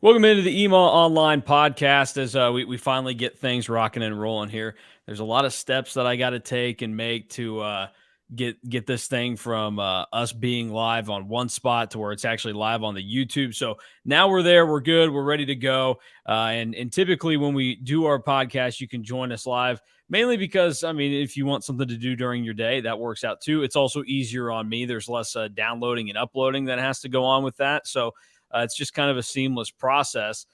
Welcome into the Email Online podcast as we finally get things rocking and rolling here. There's a lot of steps that I got to take and make to get this thing from us being live on one spot to where it's actually live on the YouTube. So now we're there, we're good, we're ready to go. And typically when we do our podcast, you can join us live. Mainly because, I mean, if you want something to do during your day, that works out too. It's also easier on me. There's less downloading and uploading that has to go on with that. So it's just kind of a seamless process.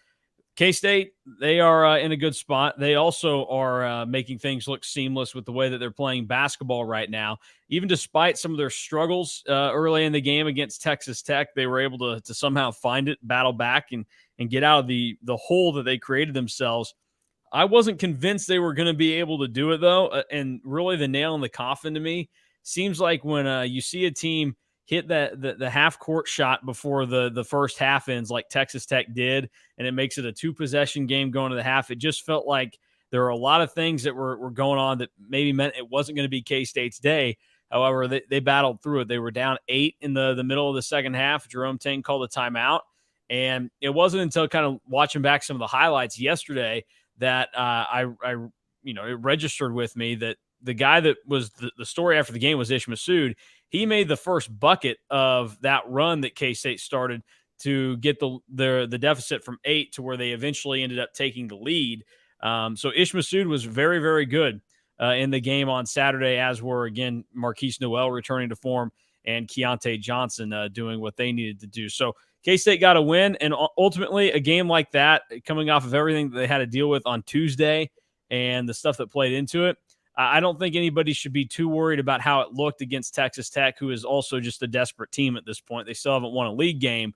K-State, they are in a good spot. They also are making things look seamless with the way that they're playing basketball right now. Even despite some of their struggles early in the game against Texas Tech, they were able to somehow find it, battle back, and get out of the hole that they created themselves. I wasn't convinced they were going to be able to do it, though, and really the nail in the coffin to me seems like when you see a team hit the half court shot before the first half ends like Texas Tech did, and it makes it a 2-possession game going to the half. It just felt like there were a lot of things that were going on that maybe meant it wasn't going to be K-State's day. However, they battled through it. They were down 8 in the middle of the second half. Jerome Tang called a timeout, and it wasn't until kind of watching back some of the highlights yesterday that it registered with me that the guy that was the story after the game was Ish Massoud. He made the first bucket of that run that K-State started to get the deficit from 8 to where they eventually ended up taking the lead. So Ish Massoud was very, very good in the game on Saturday, as were, again, Marquise Noel returning to form and Keontae Johnson doing what they needed to do. So K-State got a win, and ultimately a game like that, coming off of everything that they had to deal with on Tuesday and the stuff that played into it, I don't think anybody should be too worried about how it looked against Texas Tech, who is also just a desperate team at this point. They still haven't won a league game.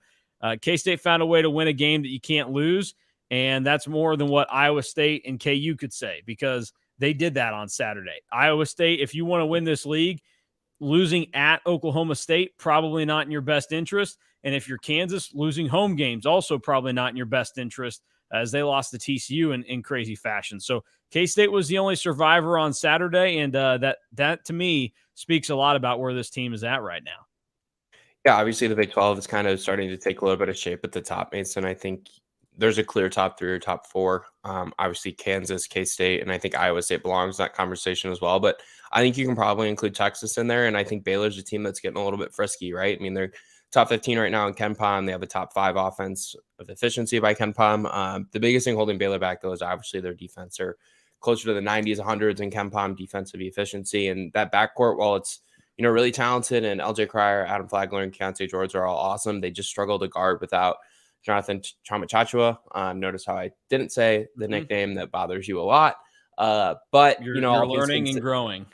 K-State found a way to win a game that you can't lose, and that's more than what Iowa State and KU could say, because they did that on Saturday. Iowa State, if you want to win this league, losing at Oklahoma State, probably not in your best interest. And if you're Kansas, losing home games, also probably not in your best interest, as they lost to TCU in crazy fashion. So K-State was the only survivor on Saturday, and that to me speaks a lot about where this team is at right now. Yeah, obviously the Big 12 is kind of starting to take a little bit of shape at the top, Mason. I think there's a clear top 3 or top 4. Obviously Kansas, K-State, and I think Iowa State belongs in that conversation as well. But I think you can probably include Texas in there, and I think Baylor's a team that's getting a little bit frisky, right? I mean, they're top 15 right now in KenPom. They have a top 5 offense of efficiency by KenPom. The biggest thing holding Baylor back, though, is obviously their defense. They're closer to the 90s, 100s in KenPom defensive efficiency. And that backcourt, while it's really talented, and LJ Cryer, Adam Flagler, and Keontae George are all awesome, they just struggle to guard without Jonathan Chamachachua. Notice how I didn't say the nickname that bothers you a lot. But you're learning and growing.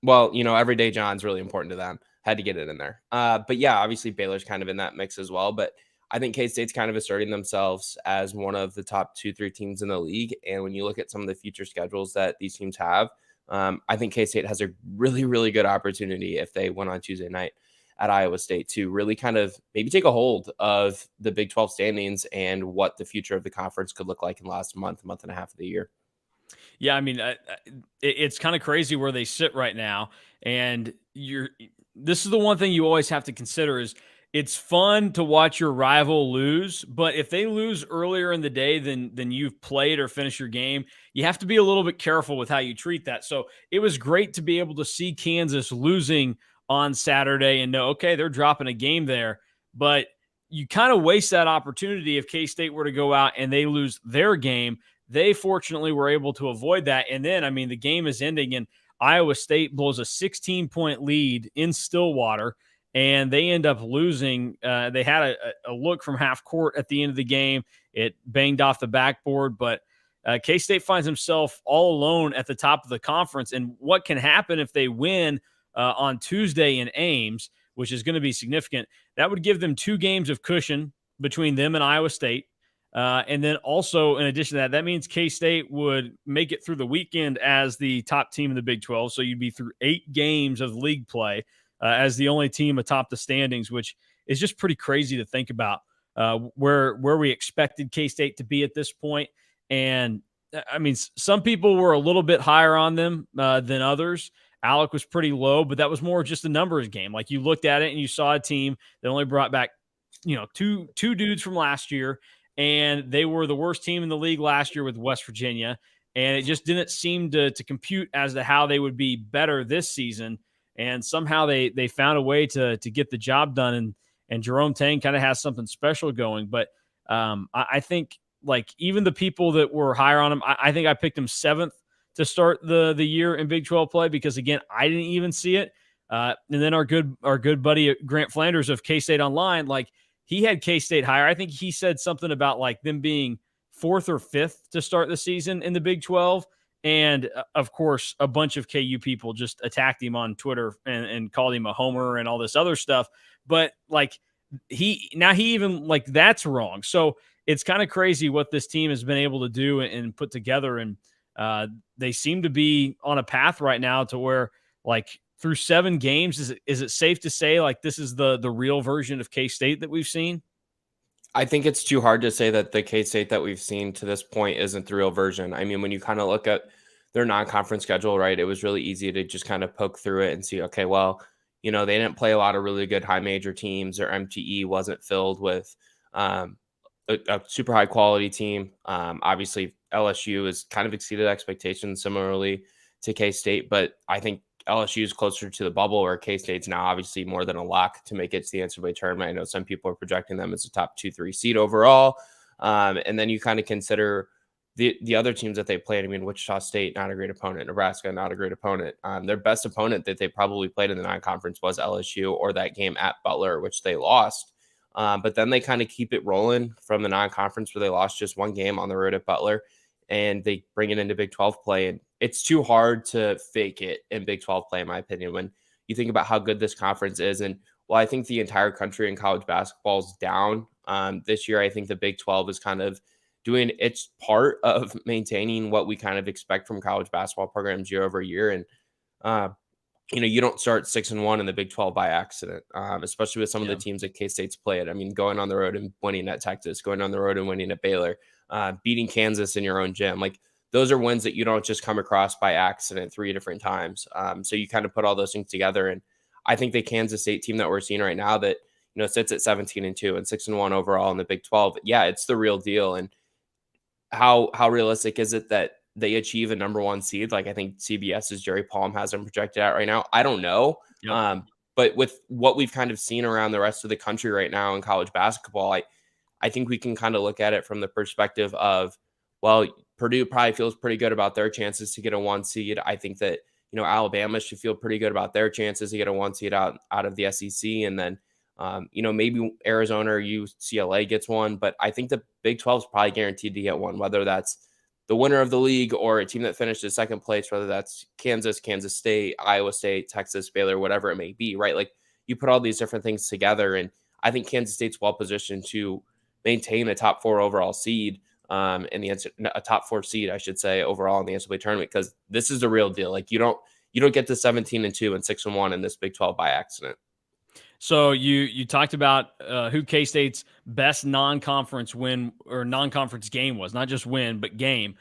Well, everyday John's really important to them. Had to get it in there. But yeah, obviously Baylor's kind of in that mix as well. But I think K-State's kind of asserting themselves as one of the top 2-3 teams in the league. And when you look at some of the future schedules that these teams have, I think K-State has a really, really good opportunity if they win on Tuesday night at Iowa State to really kind of maybe take a hold of the Big 12 standings and what the future of the conference could look like in the last month and a half of the year. Yeah, I mean, it's kind of crazy where they sit right now. And this is the one thing you always have to consider is it's fun to watch your rival lose, but if they lose earlier in the day than you've played or finished your game, you have to be a little bit careful with how you treat that. So it was great to be able to see Kansas losing on Saturday and know, okay, they're dropping a game there, but you kind of waste that opportunity if K-State were to go out and they lose their game. They fortunately were able to avoid that. And then, I mean, the game is ending and Iowa State blows a 16-point lead in Stillwater, and they end up losing. They had a look from half court at the end of the game. It banged off the backboard, but K-State finds himself all alone at the top of the conference. And what can happen if they win on Tuesday in Ames, which is going to be significant, that would give them 2 games of cushion between them and Iowa State. And then also, in addition to that, that means K-State would make it through the weekend as the top team in the Big 12. So you'd be through 8 games of league play as the only team atop the standings, which is just pretty crazy to think about where we expected K-State to be at this point. And, I mean, some people were a little bit higher on them than others. Alec was pretty low, but that was more just a numbers game. Like, you looked at it and you saw a team that only brought back, two dudes from last year, and they were the worst team in the league last year with West Virginia. And it just didn't seem to compute as to how they would be better this season. And somehow they found a way to get the job done. And Jerome Tang kind of has something special going. But I think like even the people that were higher on him, I think I picked him 7th to start the year in Big 12 play because again, I didn't even see it. And then our good buddy Grant Flanders of K-State Online, like he had K-State higher. I think he said something about like them being 4th or 5th to start the season in the Big 12. And of course, a bunch of KU people just attacked him on Twitter and called him a homer and all this other stuff. But like he even like that's wrong. So it's kind of crazy what this team has been able to do and put together. And they seem to be on a path right now to where like through 7 games, is it safe to say like this is the real version of K-State that we've seen? I think it's too hard to say that the K-State that we've seen to this point isn't the real version. I mean, when you kind of look at their non-conference schedule, right, it was really easy to just kind of poke through it and see, okay, well, you know, they didn't play a lot of really good high major teams. Their MTE wasn't filled with a super high quality team. Obviously, LSU has kind of exceeded expectations similarly to K-State, but I think LSU is closer to the bubble, where K-State's now obviously more than a lock to make it to the NCAA tournament. I know some people are projecting them as a top 2-3 seed overall. And then you kind of consider the other teams that they played. I mean, Wichita State, not a great opponent. Nebraska, not a great opponent. Their best opponent that they probably played in the non-conference was LSU, or that game at Butler, which they lost. But then they kind of keep it rolling from the non-conference, where they lost just 1 game on the road at Butler, and they bring it into Big 12 play. And it's too hard to fake it in Big 12 play, in my opinion, when you think about how good this conference is. And while I think the entire country in college basketball is down this year, I think the Big 12 is kind of doing its part of maintaining what we kind of expect from college basketball programs year over year. And, you know, you don't start 6-1 in the Big 12 by accident, especially with some of the teams that K-State's played. I mean, going on the road and winning at Texas, going on the road and winning at Baylor, beating Kansas in your own gym. Like, those are wins that you don't just come across by accident 3 different times. So you kind of put all those things together. And I think the Kansas State team that we're seeing right now that, you know, sits at 17-2 and 6-1 overall in the Big 12. Yeah, it's the real deal. And how realistic is it that they achieve a number 1 seed? Like, I think CBS's Jerry Palm has them projected out right now. I don't know. Yep. But with what we've kind of seen around the rest of the country right now in college basketball, I think we can kind of look at it from the perspective of, well, Purdue probably feels pretty good about their chances to get a 1 seed. I think that, you know, Alabama should feel pretty good about their chances to get a 1 seed out of the SEC. And then, you know, maybe Arizona or UCLA gets 1, but I think the Big 12 is probably guaranteed to get 1, whether that's the winner of the league or a team that finished in 2nd place, whether that's Kansas, Kansas State, Iowa State, Texas, Baylor, whatever it may be, right? Like, you put all these different things together, and I think Kansas State's well positioned to maintain a top 4 overall seed. A top 4 seed, I should say, overall in the NCAA tournament, because this is the real deal. Like, you don't get to 17-2 and 6-1 in this Big 12 by accident. So you talked about who K-State's best non-conference win or non-conference game was, not just win, but game.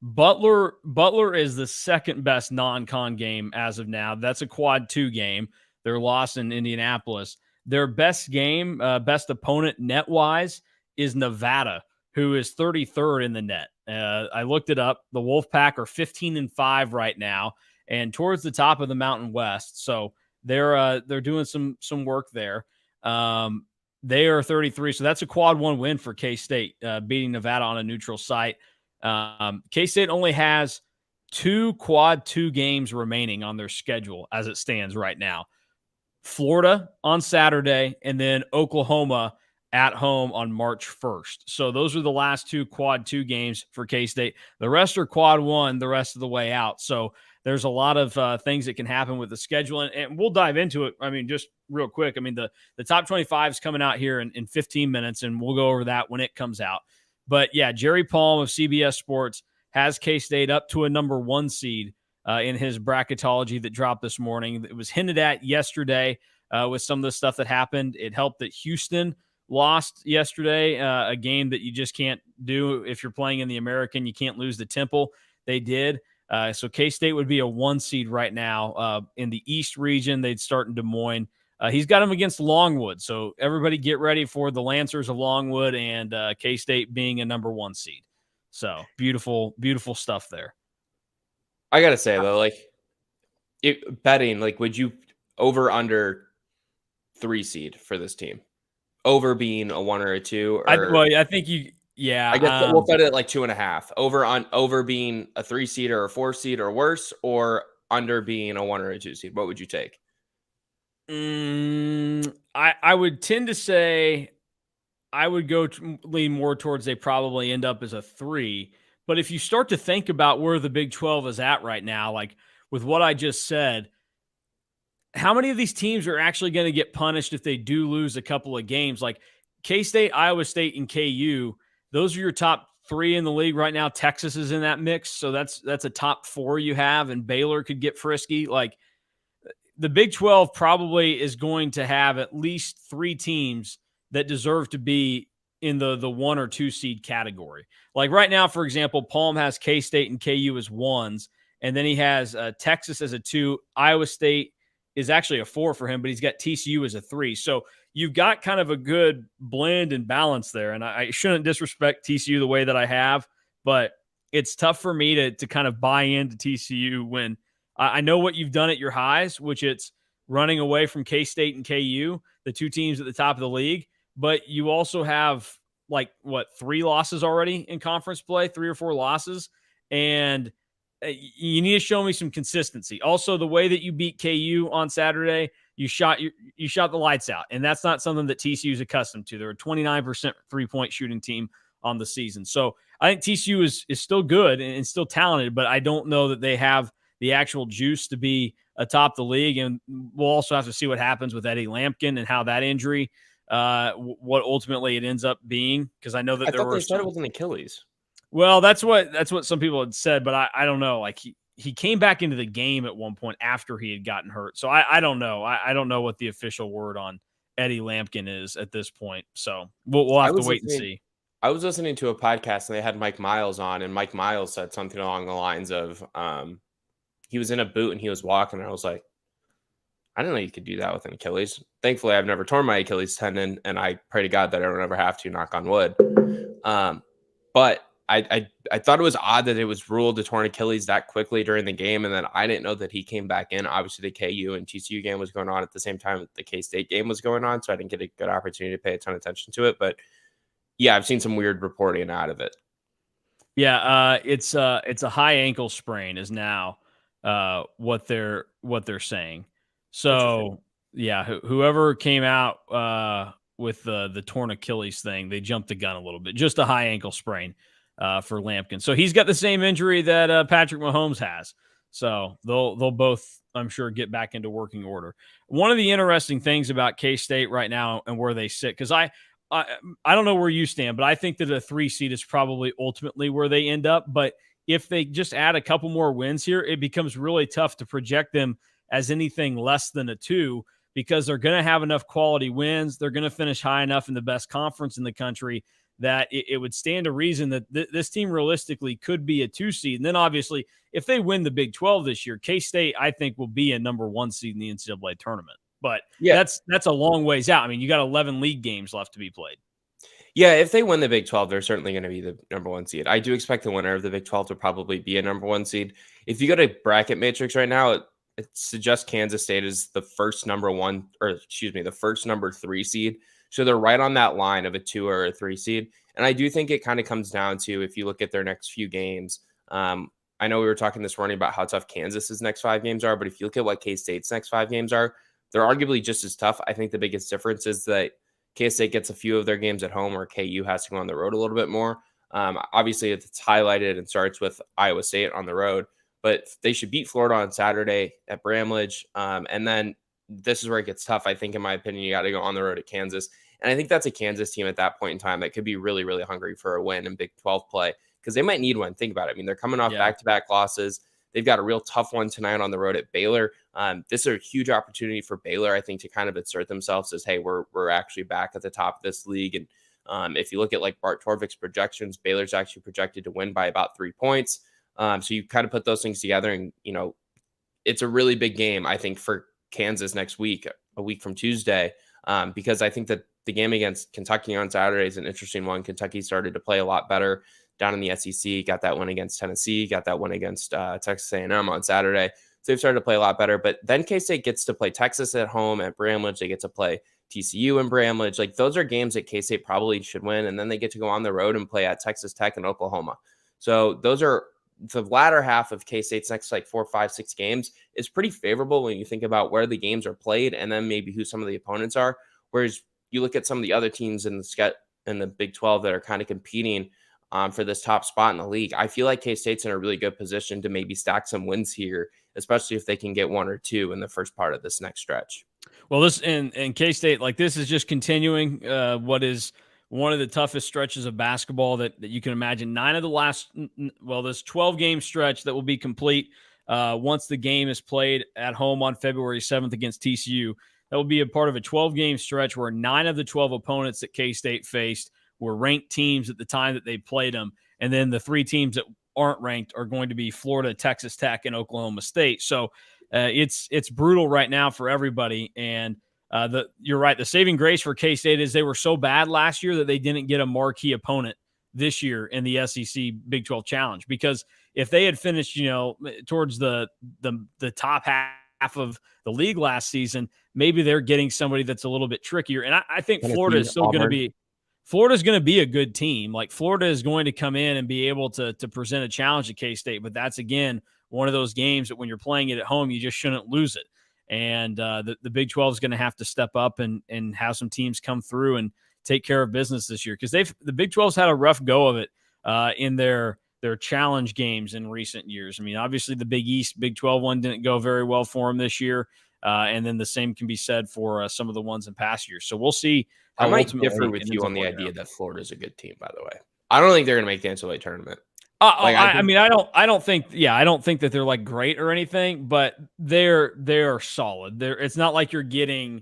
Butler is the 2nd best non-con game as of now. That's a quad 2 game. Their loss in Indianapolis. Their best game, best opponent net-wise, is Nevada, who is 33rd in the net. I looked it up. The Wolfpack are 15-5 right now, and towards the top of the Mountain West. So they're doing some work there. They are 33, so that's a quad 1 win for K-State, beating Nevada on a neutral site. K-State only has 2 quad 2 games remaining on their schedule as it stands right now. Florida on Saturday, and then Oklahoma at home on March 1st. So those are the last 2 quad 2 games for K-State. The rest are quad 1 the rest of the way out. So there's a lot of things that can happen with the schedule, and we'll dive into it. I mean, just real quick. I mean, the top 25 is coming out here in 15 minutes, and we'll go over that when it comes out. But yeah, Jerry Palm of CBS Sports has K-State up to a number 1 seed in his bracketology that dropped this morning. It was hinted at yesterday with some of the stuff that happened. It helped that Houston lost yesterday, a game that you just can't do if you're playing in the American. You can't lose to Temple. They did. So K-State would be a 1 seed right now in the East region. They'd start in Des Moines. He's got him against Longwood. So everybody get ready for the Lancers of Longwood and K-State being a number 1 seed. So beautiful, beautiful stuff there. I got to say, though, like betting, like would you over under 3 seed for this team? Over being a 1 or a 2? Or I think you, yeah. I guess we'll bet it at like 2.5. Over being a 3 seed or a 4 seed or worse, or under being a 1 or a 2 seed. What would you take? I would tend to say I would lean more towards they probably end up as a 3. But if you start to think about where the Big 12 is at right now, like with what I just said, how many of these teams are actually going to get punished if they do lose a couple of games? Like K-State, Iowa State, and KU, those are your top 3 in the league right now. Texas is in that mix, so that's a top 4 you have, and Baylor could get frisky. Like the Big 12 probably is going to have at least 3 teams that deserve to be in the 1 or 2 seed category. Like right now, for example, Palm has K-State and KU as 1s, and then he has Texas as a 2. Iowa State is actually a 4 for him, but he's got TCU as a 3. So you've got kind of a good blend and balance there. And I shouldn't disrespect TCU the way that I have, but it's tough for me to kind of buy into TCU when I know what you've done at your highs, which it's running away from K-State and KU, the 2 teams at the top of the league. But you also have 3 losses already in conference play, 3 or 4 losses. And you need to show me some consistency. Also, the way that you beat KU on Saturday, you shot the lights out, and that's not something that TCU is accustomed to. They're a 29% 3-point shooting team on the season. So I think TCU is still good and still talented, but I don't know that they have the actual juice to be atop the league. And we'll also have to see what happens with Eddie Lampkin and how that injury, what ultimately it ends up being, because I know that they said it was an Achilles. Well, that's what some people had said, but I don't know. Like he came back into the game at one point after he had gotten hurt. So I don't know. I don't know what the official word on Eddie Lampkin is at this point. So we'll have to wait and see. I was listening to a podcast and they had Mike Miles on, and Mike Miles said something along the lines of he was in a boot and he was walking, and I was like, I didn't know you could do that with an Achilles. Thankfully, I've never torn my Achilles tendon, and I pray to God that I don't ever have to, knock on wood. But I thought it was odd that it was ruled a torn Achilles that quickly during the game, and then I didn't know that he came back in. Obviously, the KU and TCU game was going on at the same time that the K-State game was going on, so I didn't get a good opportunity to pay a ton of attention to it. But yeah, I've seen some weird reporting out of it. Yeah, it's a high ankle sprain is now what they're saying. So yeah, whoever came out with the torn Achilles thing, they jumped the gun a little bit. Just a high ankle sprain for Lampkin. So he's got the same injury that Patrick Mahomes has. So they'll both, I'm sure, get back into working order. One of the interesting things about K-State right now and where they sit, because I don't know where you stand, but I think that a 3 seed is probably ultimately where they end up. But if they just add a couple more wins here, it becomes really tough to project them as anything less than a 2, because they're going to have enough quality wins. They're going to finish high enough in the best conference in the country that it would stand to reason that this team realistically could be a 2 seed. And then obviously, if they win the Big 12 this year, K-State, I think, will be a number 1 seed in the NCAA tournament. But yeah, that's a long ways out. I mean, you got 11 league games left to be played. Yeah, if they win the Big 12, they're certainly going to be the number 1 seed. I do expect the winner of the Big 12 to probably be a number 1 seed. If you go to bracket matrix right now, it suggests Kansas State is the first number 3 seed. So they're right on that line of a 2 or a 3 seed. And I do think it kind of comes down to, if you look at their next few games, I know we were talking this morning about how tough Kansas's next 5 games are, but if you look at what K-State's next 5 games are, they're arguably just as tough. I think the biggest difference is that K-State gets a few of their games at home, where KU has to go on the road a little bit more. Obviously, it's highlighted and starts with Iowa State on the road, but they should beat Florida on Saturday at Bramlage. And then this is where it gets tough. I think, in my opinion, you got to go on the road at Kansas. And I think that's a Kansas team at that point in time that could be really, really hungry for a win in Big 12 play, because they might need one. Think about it. I mean, they're coming off back-to-back losses. They've got a real tough one tonight on the road at Baylor. This is a huge opportunity for Baylor, I think, to kind of assert themselves as, hey, we're actually back at the top of this league. And if you look at like Bart Torvik's projections, Baylor's actually projected to win by about 3 points. So you kind of put those things together, and, it's a really big game, I think, for Kansas next week. a week from Tuesday, because I think that the game against Kentucky on Saturday is an interesting one. Kentucky started to play a lot better down in the SEC, got that win against Tennessee, got that win against Texas A&M on Saturday. So they've started to play a lot better. But then K-State gets to play Texas at home at Bramlage. They get to play TCU in Bramlage. Like, those are games that K-State probably should win. And then they get to go on the road and play at Texas Tech and Oklahoma. So those are the latter half of K-State's next like 4, 5, 6 games is pretty favorable when you think about where the games are played and then maybe who some of the opponents are. Whereas you look at some of the other teams in the Big 12 that are kind of competing for this top spot in the league. I feel like K-State's in a really good position to maybe stack some wins here, especially if they can get 1 or 2 in the first part of this next stretch. Well, this and K-State, like, this is just continuing what is one of the toughest stretches of basketball that you can imagine. 9 of the last, this 12-game stretch that will be complete once the game is played at home on February 7th against TCU. That will be a part of a 12-game stretch where 9 of the 12 opponents that K-State faced were ranked teams at the time that they played them. And then the 3 teams that aren't ranked are going to be Florida, Texas Tech, and Oklahoma State. So it's brutal right now for everybody. And you're right. The saving grace for K-State is they were so bad last year that they didn't get a marquee opponent this year in the SEC Big 12 Challenge. Because if they had finished, towards the top half of the league last season, maybe they're getting somebody that's a little bit trickier. And I think Florida is still going to be. Florida's going to be a good team. Like, Florida is going to come in and be able to present a challenge to K-State, but that's, again, one of those games that when you're playing it at home, you just shouldn't lose it. And the Big 12 is going to have to step up and have some teams come through and take care of business this year, because the Big 12's had a rough go of it in their challenge games in recent years. I mean, obviously the Big East, Big 12 one didn't go very well for them this year. And then the same can be said for some of the ones in past years. So we'll see. I might differ with you on the idea that Florida is a good team, by the way. I don't think they're going to make the NCAA tournament. I don't think that they're like great or anything, but they're solid. It's not like you're getting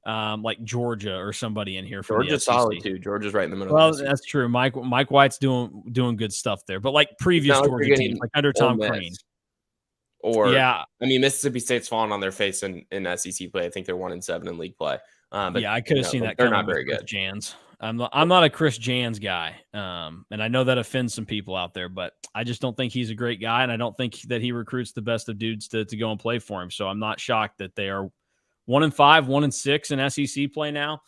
like Georgia or somebody in here. Georgia's solid too. Georgia's right in the middle. Well, that's true. Mike White's doing good stuff there, but like previous Georgia teams, like under Tom Crean. Mississippi State's fallen on their face in SEC play. I think they're 1-7 in league play. But I could have seen that. They're not very good. Jans. I'm not a Chris Jans guy, and I know that offends some people out there, but I just don't think he's a great guy, and I don't think that he recruits the best of dudes to go and play for him. So I'm not shocked that they are 1-5, 1-6 in SEC play now.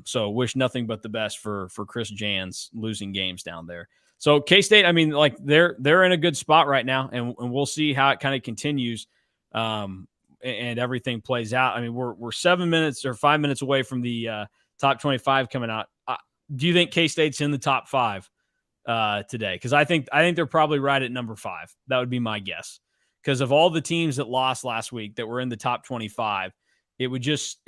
So wish nothing but the best for Chris Jans losing games down there. So K-State, I mean, like, they're in a good spot right now, and we'll see how it kind of continues and everything plays out. I mean, we're 7 minutes or 5 minutes away from the top 25 coming out. Do you think K-State's in the top 5 today? Because I think they're probably right at number 5. That would be my guess. Because of all the teams that lost last week that were in the top 25, it would just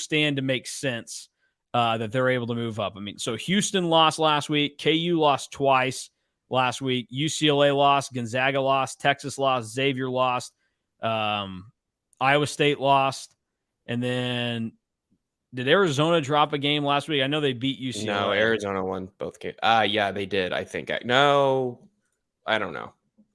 stand to make sense that they're able to move up. I mean, so Houston lost last week. KU lost twice last week. UCLA lost. Gonzaga lost. Texas lost. Xavier lost. Iowa State lost. And then did Arizona drop a game last week? I know they beat UCLA. No, Arizona won both games. Yeah, they did. I think. No, I don't know.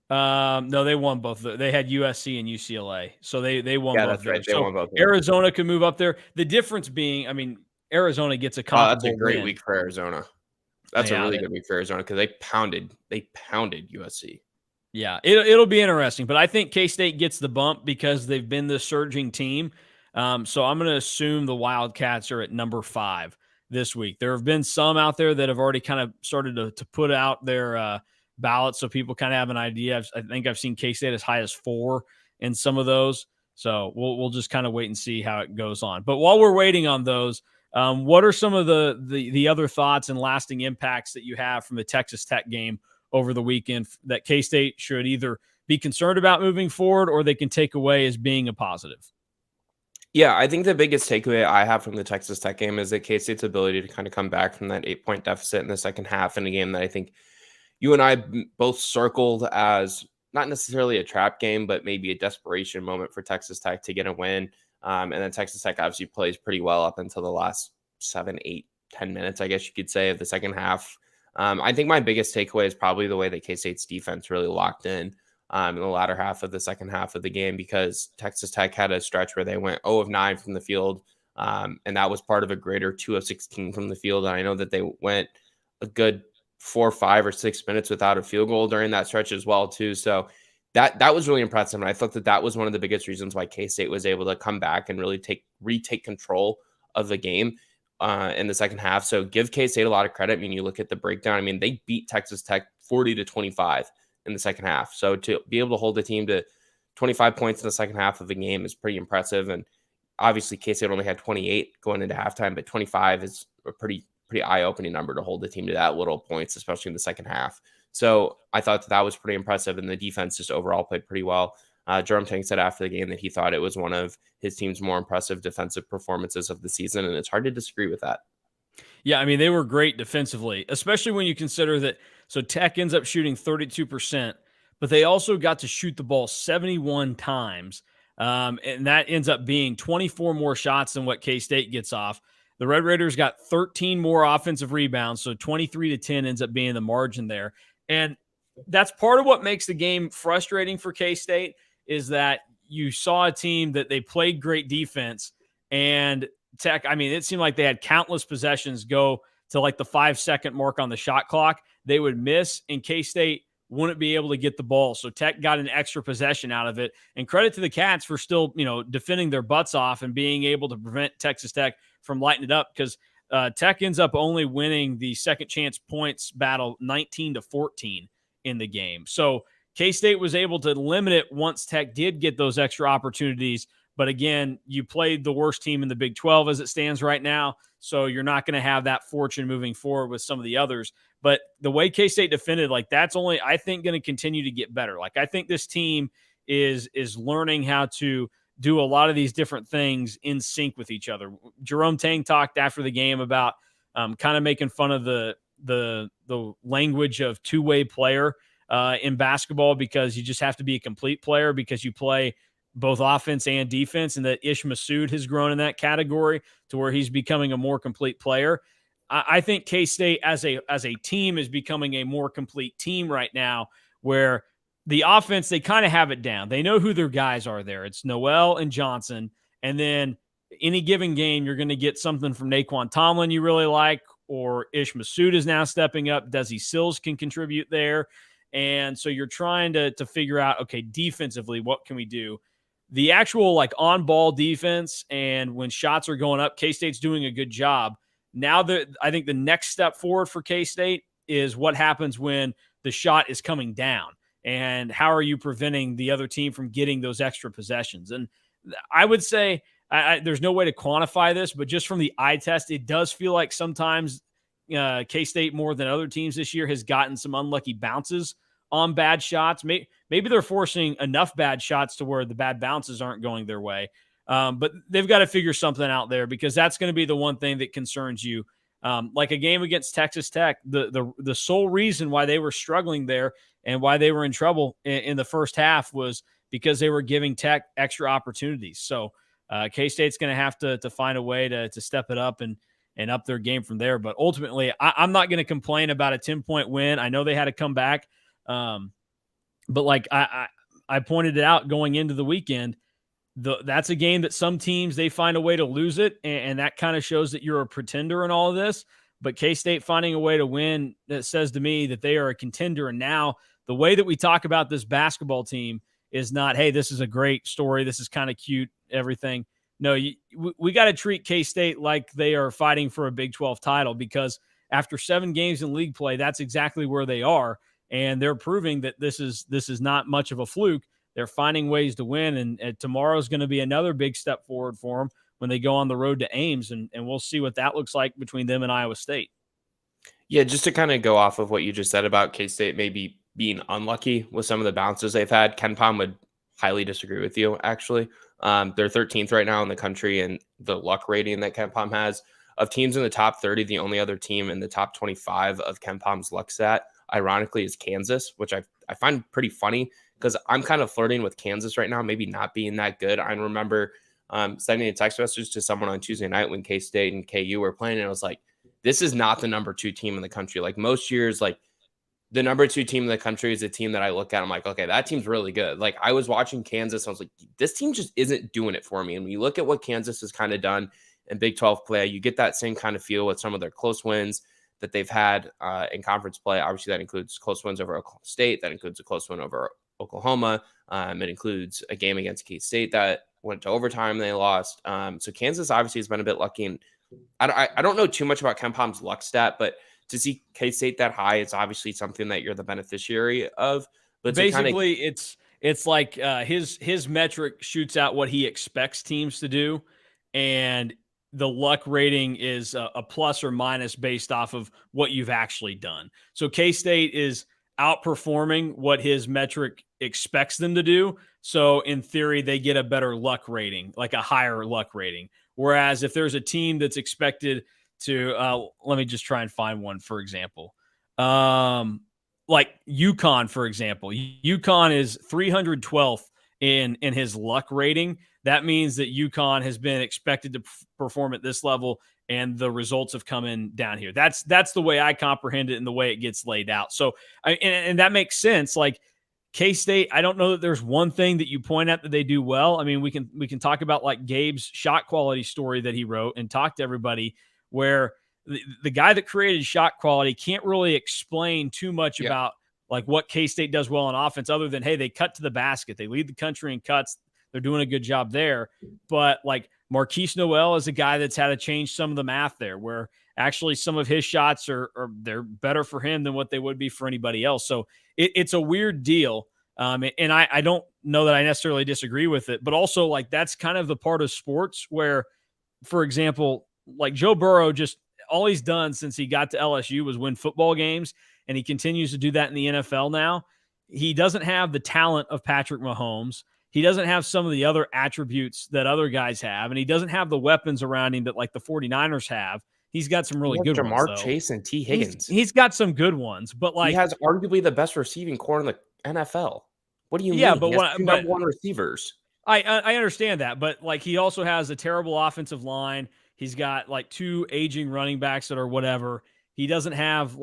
No, they won both. They had USC and UCLA, so they won. Yeah, both that's right. They won both. Arizona could move up there. The difference being, I mean, Arizona gets a comparable that's a great win. Week for Arizona. That's a really good week for Arizona because they pounded USC. Yeah, it'll be interesting, but I think K-State gets the bump because they've been the surging team. So I'm going to assume the Wildcats are at number 5 this week. There have been some out there that have already kind of started to put out their ballots, so people kind of have an idea. I think I've seen K-State as high as 4 in some of those. So we'll just kind of wait and see how it goes on. But while we're waiting on those, what are some of the other thoughts and lasting impacts that you have from the Texas Tech game over the weekend that K-State should either be concerned about moving forward or they can take away as being a positive? Yeah, I think the biggest takeaway I have from the Texas Tech game is that K-State's ability to kind of come back from that 8-point deficit in the second half in a game that I think you and I both circled as not necessarily a trap game, but maybe a desperation moment for Texas Tech to get a win. And then Texas Tech obviously plays pretty well up until the last 7, 8, 10 minutes, I guess you could say, of the second half. I think my biggest takeaway is probably the way that K-State's defense really locked in the latter half of the second half of the game, because Texas Tech had a stretch where they went 0 of 9 from the field And that was part of a greater 2 of 16 from the field. And I know that they went a good 4, 5, or 6 minutes without a field goal during that stretch as well, too. So that was really impressive. And I thought that was one of the biggest reasons why K-State was able to come back and really retake control of the game in the second half. So give K-State a lot of credit. I mean, you look at the breakdown. I mean, they beat Texas Tech 40-25 in the second half. So to be able to hold the team to 25 points in the second half of the game is pretty impressive. And obviously K-State only had 28 going into halftime, but 25 is a pretty eye-opening number to hold the team to that little points, especially in the second half. So I thought that was pretty impressive, and the defense just overall played pretty well. Jerome Tang said after the game that he thought it was one of his team's more impressive defensive performances of the season, and it's hard to disagree with that. Yeah, I mean, they were great defensively, especially when you consider that. So Tech ends up shooting 32%, but they also got to shoot the ball 71 times. And that ends up being 24 more shots than what K-State gets off. The Red Raiders got 13 more offensive rebounds, so 23-10 ends up being the margin there. And that's part of what makes the game frustrating for K-State is that you saw a team that they played great defense, and Tech, I mean, it seemed like they had countless possessions go to like the 5-second mark on the shot clock. They would miss, and K-State wouldn't be able to get the ball. So Tech got an extra possession out of it. And credit to the Cats for still, defending their butts off and being able to prevent Texas Tech from lighting it up, because Tech ends up only winning the second chance points battle 19-14 in the game. So K-State was able to limit it once Tech did get those extra opportunities. But again, you played the worst team in the Big 12 as it stands right now, so you're not going to have that fortune moving forward with some of the others. But the way K-State defended, like, that's only, I think, going to continue to get better. Like, I think this team is learning how to do a lot of these different things in sync with each other. Jerome Tang talked after the game about kind of making fun of the language of two-way player in basketball, because you just have to be a complete player because you play both offense and defense, and that Ish Massoud has grown in that category to where he's becoming a more complete player. I think K-State as a team is becoming a more complete team right now, where the offense, they kind of have it down. They know who their guys are there. It's Noel and Johnson. And then any given game, you're going to get something from Naquan Tomlin you really like, or Ish Massoud is now stepping up. Desi Sills can contribute there. And so you're trying to figure out, okay, defensively, what can we do? The actual like on-ball defense and when shots are going up, K-State's doing a good job. Now I think the next step forward for K-State is what happens when the shot is coming down, and how are you preventing the other team from getting those extra possessions? And I would say there's no way to quantify this, but just from the eye test, it does feel like sometimes K-State more than other teams this year has gotten some unlucky bounces on bad shots. Maybe they're forcing enough bad shots to where the bad bounces aren't going their way. But they've got to figure something out there, because that's going to be the one thing that concerns you. Like a game against Texas Tech, the sole reason why they were struggling there and why they were in trouble in the first half was because they were giving Tech extra opportunities. So K-State's going to have to find a way to step it up and up their game from there. But ultimately, I'm not going to complain about a 10-point win. I know they had to come back. But like I pointed it out going into the weekend, that's a game that some teams, they find a way to lose it, and that kind of shows that you're a pretender in all of this. But K-State finding a way to win, that says to me that they are a contender. And now the way that we talk about this basketball team is not, hey, this is a great story, this is kind of cute, everything. No, we got to treat K-State like they are fighting for a Big 12 title, because after 7 games in league play, that's exactly where they are. And they're proving that this is not much of a fluke. They're finding ways to win, and tomorrow is going to be another big step forward for them when they go on the road to Ames, and we'll see what that looks like between them and Iowa State. Yeah, just to kind of go off of what you just said about K-State maybe being unlucky with some of the bounces they've had, Ken Pom would highly disagree with you, actually. They're 13th right now in the country, and the luck rating that Ken Pom has of teams in the top 30, the only other team in the top 25 of Ken Pom's luck stat, ironically, is Kansas, which I find pretty funny, because I'm kind of flirting with Kansas right now, maybe not being that good. I remember sending a text message to someone on Tuesday night when K-State and KU were playing, and I was like, this is not the number 2 team in the country. Like most years, like the number 2 team in the country is a team that I look at. I'm like, okay, that team's really good. Like I was watching Kansas, and I was like, this team just isn't doing it for me. And when you look at what Kansas has kind of done in Big 12 play. You get that same kind of feel with some of their close wins that they've had in conference play. Obviously, that includes close wins over Oklahoma State. That includes a close win over Oklahoma. It includes a game against K-State that went to overtime and they lost. So Kansas obviously has been a bit lucky. And I don't know too much about KenPom's luck stat, but to see K-State that high, it's obviously something that you're the beneficiary of. But basically, it's like his metric shoots out what he expects teams to do, and the luck rating is a plus or minus based off of what you've actually done. So K-State is outperforming what his metric expects them to do. So in theory, they get a better luck rating, like a higher luck rating. Whereas if there's a team that's expected to, let me just try and find one, for example. Like UConn, for example. UConn is 312th in his luck rating. That means that UConn has been expected to perform at this level, and the results have come in down here. That's the way I comprehend it and the way it gets laid out. So, and that makes sense. Like K-State, I don't know that there's one thing that you point at that they do well. I mean, we can talk about like Gabe's shot quality story that he wrote and talk to everybody, where the guy that created shot quality can't really explain too much about like what K-State does well on offense other than, hey, they cut to the basket. They lead the country in cuts. They're doing a good job there. But like Marquise Noel is a guy that's had to change some of the math there, where actually some of his shots are they're better for him than what they would be for anybody else. So it's a weird deal. And I don't know that I necessarily disagree with it, but also like that's kind of the part of sports where, for example, like Joe Burrow, just all he's done since he got to LSU was win football games, and he continues to do that in the NFL now. He doesn't have the talent of Patrick Mahomes. He doesn't have some of the other attributes that other guys have, and he doesn't have the weapons around him that like the 49ers have. He's got some really good ones, though. Jamar Chase and T. Higgins. He's got some good ones, but like he has arguably the best receiving core in the NFL. What do you mean? But he has two number one receivers. I understand that, but like he also has a terrible offensive line. He's got like two aging running backs that are whatever. He doesn't have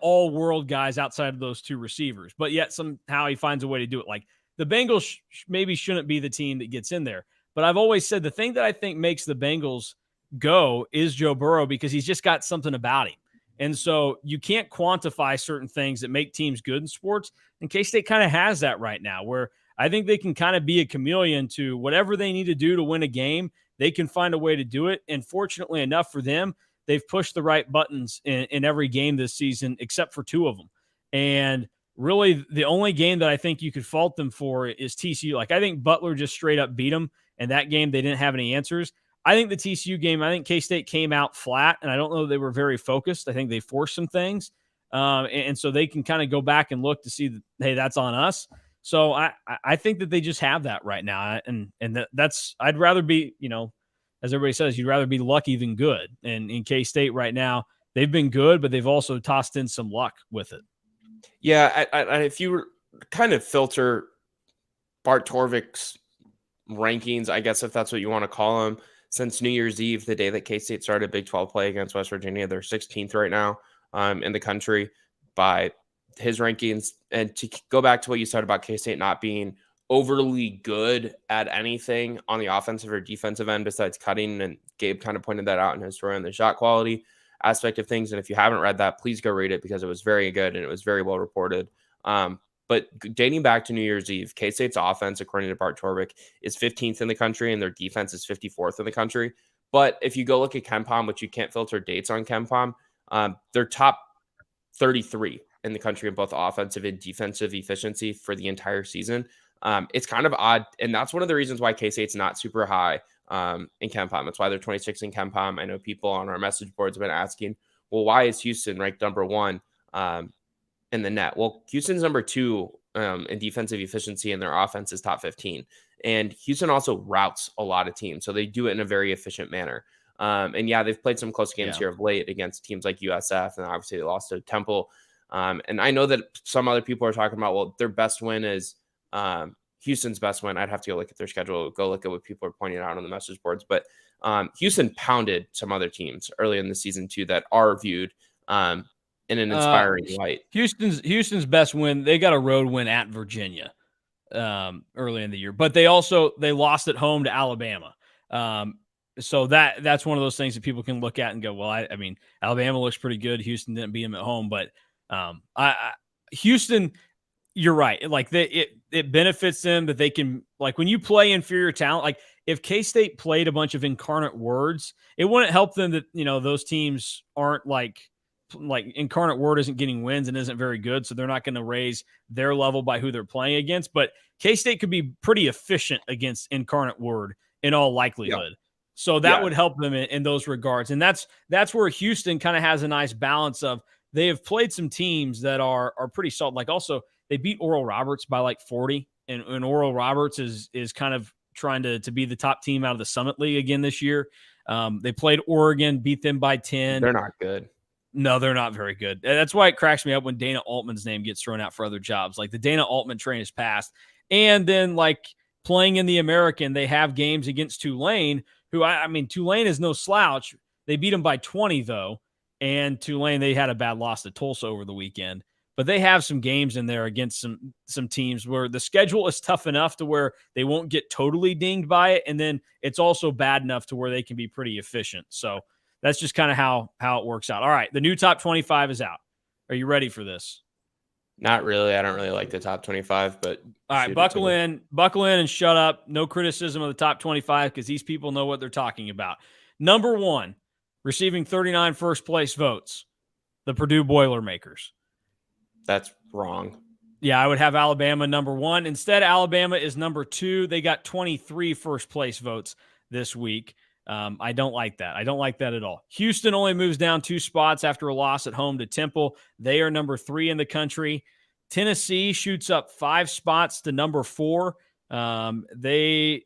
all world guys outside of those two receivers, but yet somehow he finds a way to do it. Like the Bengals maybe shouldn't be the team that gets in there, but I've always said the thing that I think makes the Bengals go is Joe Burrow, because he's just got something about him. And so you can't quantify certain things that make teams good in sports. And K-State kind of has that right now, where I think they can kind of be a chameleon to whatever they need to do to win a game. They can find a way to do it. And fortunately enough for them, they've pushed the right buttons in every game this season, except for two of them. And really the only game that I think you could fault them for is TCU. Like I think Butler just straight up beat them. And that game, they didn't have any answers. I think the TCU game, I think K-State came out flat, and I don't know that they were very focused. I think they forced some things. And so they can kind of go back and look to see that, hey, that's on us. So I think that they just have that right now. And that's, I'd rather be, as everybody says, you'd rather be lucky than good. And in K-State right now, they've been good, but they've also tossed in some luck with it. Yeah. If you kind of filter Bart Torvik's rankings, I guess, if that's what you want to call them, since New Year's Eve, the day that K-State started Big 12 play against West Virginia, they're 16th right now in the country by his rankings. And to go back to what you said about K-State not being overly good at anything on the offensive or defensive end besides cutting, and Gabe kind of pointed that out in his story on the shot quality aspect of things. And if you haven't read that, please go read it, because it was very good and it was very well reported. But dating back to New Year's Eve, K-State's offense, according to Bart Torvik, is 15th in the country, and their defense is 54th in the country. But if you go look at KenPom, which you can't filter dates on KenPom, they're top 33 in the country in both offensive and defensive efficiency for the entire season. It's kind of odd, and that's one of the reasons why K-State's not super high in KenPom. That's why they're 26 in KenPom. I know people on our message boards have been asking, well, why is Houston ranked number one in the net? Well, Houston's number two in defensive efficiency, and their offense is top 15. And Houston also routes a lot of teams, so they do it in a very efficient manner. And yeah, they've played some close games here of late against teams like USF, and obviously they lost to Temple. And I know that some other people are talking about, well, their best win is Houston's best win. I'd have to go look at their schedule, go look at what people are pointing out on the message boards. But Houston pounded some other teams early in the season too that are viewed in an inspiring light. Houston's best win, they got a road win at So that's one of those things that people can look at and go, well, I mean, Alabama looks pretty good. Houston didn't beat them at home, but Houston, you're right. Like it benefits them that they can, like, when you play inferior talent, like if K-State played a bunch of incarnate words, it wouldn't help them that, those teams aren't like Incarnate Word isn't getting wins and isn't very good. So they're not going to raise their level by who they're playing against. But K-State could be pretty efficient against Incarnate Word in all likelihood. Yeah. So that would help them in those regards. And that's where Houston kind of has a nice balance of, they have played some teams that are pretty solid. Like also they beat Oral Roberts by like 40, and Oral Roberts is kind of trying to be the top team out of the Summit League again this year. They played Oregon, beat them by 10. They're not good. No, they're not very good. That's why it cracks me up when Dana Altman's name gets thrown out for other jobs. Like the Dana Altman train is passed. And then like playing in the American, they have games against Tulane, who I mean, Tulane is no slouch. They beat them by 20 though. And Tulane, they had a bad loss to Tulsa over the weekend. But they have some games in there against some teams where the schedule is tough enough to where they won't get totally dinged by it. And then it's also bad enough to where they can be pretty efficient. So that's just kind of how it works out. All right, the new top 25 is out. Are you ready for this? Not really. I don't really like the top 25, but all right, buckle in and shut up. No criticism of the top 25 because these people know what they're talking about. Number 1, receiving 39 first place votes, the Purdue Boilermakers. That's wrong. Yeah, I would have Alabama number 1. Instead, Alabama is number 2. They got 23 first place votes this week. I don't like that. I don't like that at all. Houston only moves down 2 spots after a loss at home to Temple. They are number 3 in the country. Tennessee shoots up 5 spots to number 4. They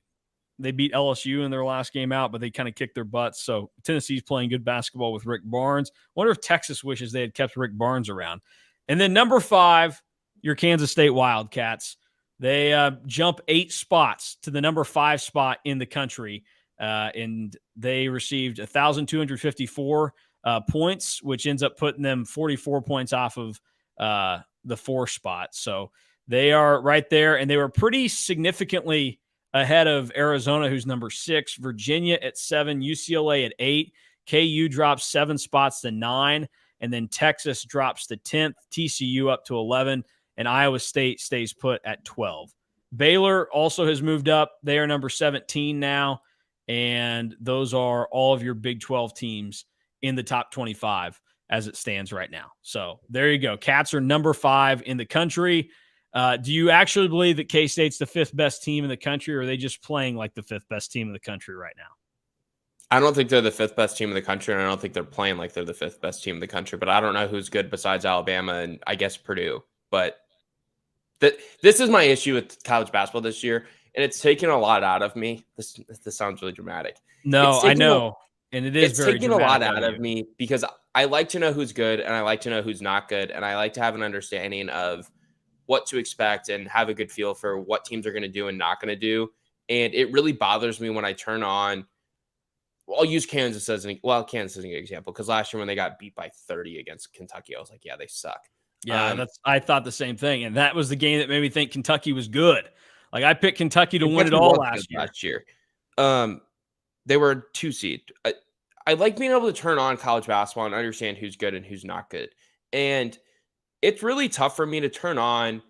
beat LSU in their last game out, but they kind of kicked their butts. So Tennessee's playing good basketball with Rick Barnes. Wonder if Texas wishes they had kept Rick Barnes around. And then number 5, your Kansas State Wildcats. They jump 8 spots to the number 5 spot in the country. And they received 1,254 points, which ends up putting them 44 points off of the 4 spot. So they are right there, and they were pretty significantly ahead of Arizona, who's number 6, Virginia at 7, UCLA at 8, KU drops 7 spots to 9, and then Texas drops to 10th, TCU up to 11, and Iowa State stays put at 12. Baylor also has moved up. They are number 17 now. And those are all of your Big 12 teams in the top 25 as it stands right now. So there you go. Cats are number 5 in the country. Do you actually believe that K-State's the 5th best team in the country, or are they just playing like the 5th best team in the country right now? I don't think they're the 5th best team in the country, and I don't think they're playing like they're the 5th best team in the country. But I don't know who's good besides Alabama and I guess Purdue. But this is my issue with college basketball this year. And it's taken a lot out of me. This sounds really dramatic. No, I know. And it is very taking a lot out of me because I like to know who's good and I like to know who's not good. And I like to have an understanding of what to expect and have a good feel for what teams are going to do and not going to do. And it really bothers me when I turn on, well, I'll use Kansas as Kansas is an example, because last year when they got beat by 30 against Kentucky, I was like, yeah, they suck. Yeah, I thought the same thing. And that was the game that made me think Kentucky was good. Like I picked Kentucky to win it all last year. They were a 2 seed. I like being able to turn on college basketball and understand who's good and who's not good. And it's really tough for me to turn on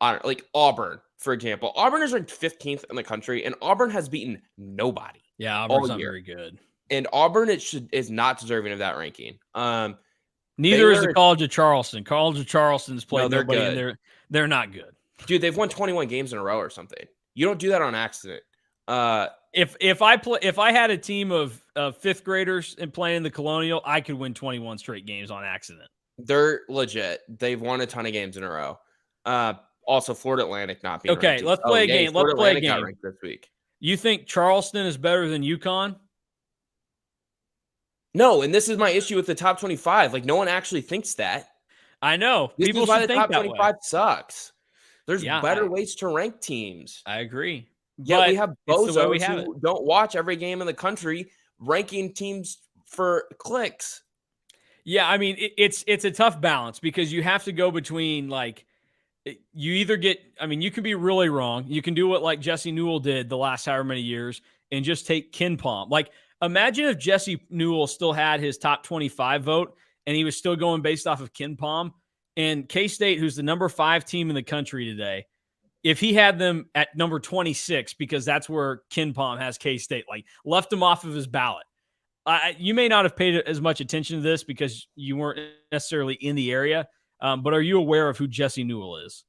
like Auburn, for example. Auburn is ranked 15th in the country, and Auburn has beaten nobody. Yeah, Auburn's not very good. And Auburn is not deserving of that ranking. Neither is the College of Charleston. College of Charleston's played nobody, and they're not good. Dude, they've won 21 games in a row or something. You don't do that on accident. If I had a team of 5th graders and playing the Colonial, I could win 21 straight games on accident. They're legit. They've won a ton of games in a row. Also, Florida Atlantic not being okay. ranked. Let's play a game. Let's play a game. This week. You think Charleston is better than UConn? No, and this is my issue with the top 25. Like, no one actually thinks that. I know. This People is why should the think top 25 sucks. There's better ways to rank teams. I agree. Yeah, we have bozos who don't watch every game in the country ranking teams for clicks. Yeah, I mean, it's a tough balance because you have to go between, like, you either get, I mean, you can be really wrong. You can do what, like, Jesse Newell did the last however many years and just take Ken Palm. Like, Imagine if Jesse Newell still had his top 25 vote and he was still going based off of KenPom, and K-State, who's the number 5 team in the country today, if he had them at number 26, because that's where KenPom has K-State, like left them off of his ballot. You may not have paid as much attention to this because you weren't necessarily in the area, but are you aware of who Jesse Newell is?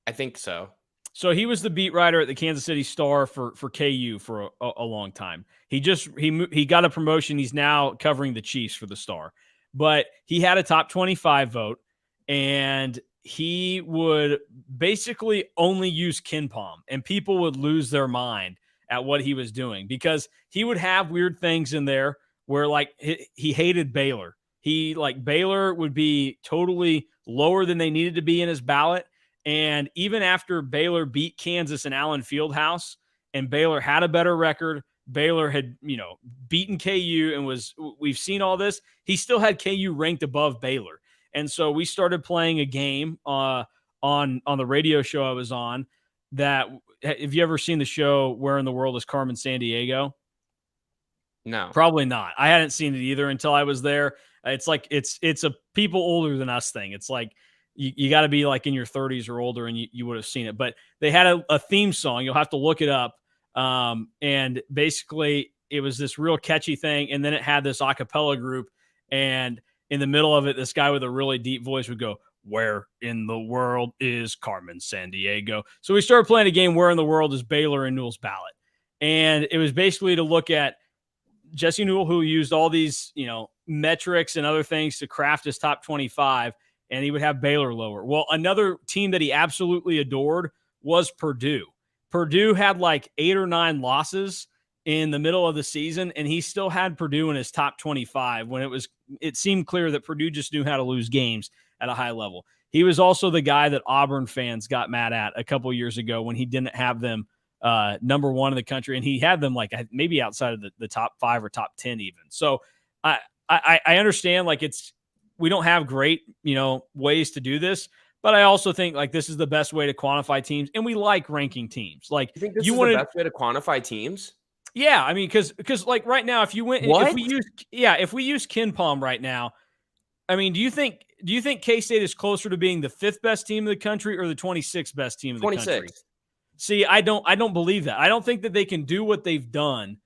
I think so. So he was the beat writer at the Kansas City Star for KU for a long time. He got a promotion. He's now covering the Chiefs for the Star. But he had a top 25 vote, and he would basically only use KenPom, and people would lose their mind at what he was doing because he would have weird things in there where like he hated Baylor. Baylor would be totally lower than they needed to be in his ballot. And even after Baylor beat Kansas in Allen Fieldhouse and Baylor had a better record, Baylor had, beaten KU and we've seen all this. He still had KU ranked above Baylor. And so we started playing a game on the radio show I was on that. Have you ever seen the show Where in the World is Carmen Sandiego? No. Probably not. I hadn't seen it either until I was there. It's like it's a people older than us thing. It's like you got to be like in your 30s or older and you would have seen it. But they had a theme song. You'll have to look it up. And basically it was this real catchy thing. And then it had this a cappella group. And in the middle of it, this guy with a really deep voice would go, "Where in the world is Carmen Sandiego?" So we started playing a game, Where in the World is Baylor and Newell's ballot? And it was basically to look at Jesse Newell, who used all these, metrics and other things to craft his top 25, and he would have Baylor lower. Well, another team that he absolutely adored was Purdue. Purdue had like 8 or 9 losses in the middle of the season, and he still had Purdue in his top 25 when it seemed clear that Purdue just knew how to lose games at a high level. He was also the guy that Auburn fans got mad at a couple years ago when he didn't have them number 1 in the country, and he had them like maybe outside of the top 5 or top 10 even. So I understand like we don't have great ways to do this, but I also think like this is the best way to quantify teams, and we like ranking teams. Like you think this is the best way to quantify teams? Yeah, I mean, because like right now, if we use KenPom right now, I mean, do you think K-State is closer to being the 5th best team in the country or the 26th best team in the country? See, I don't believe that. I don't think that they can do what they've done.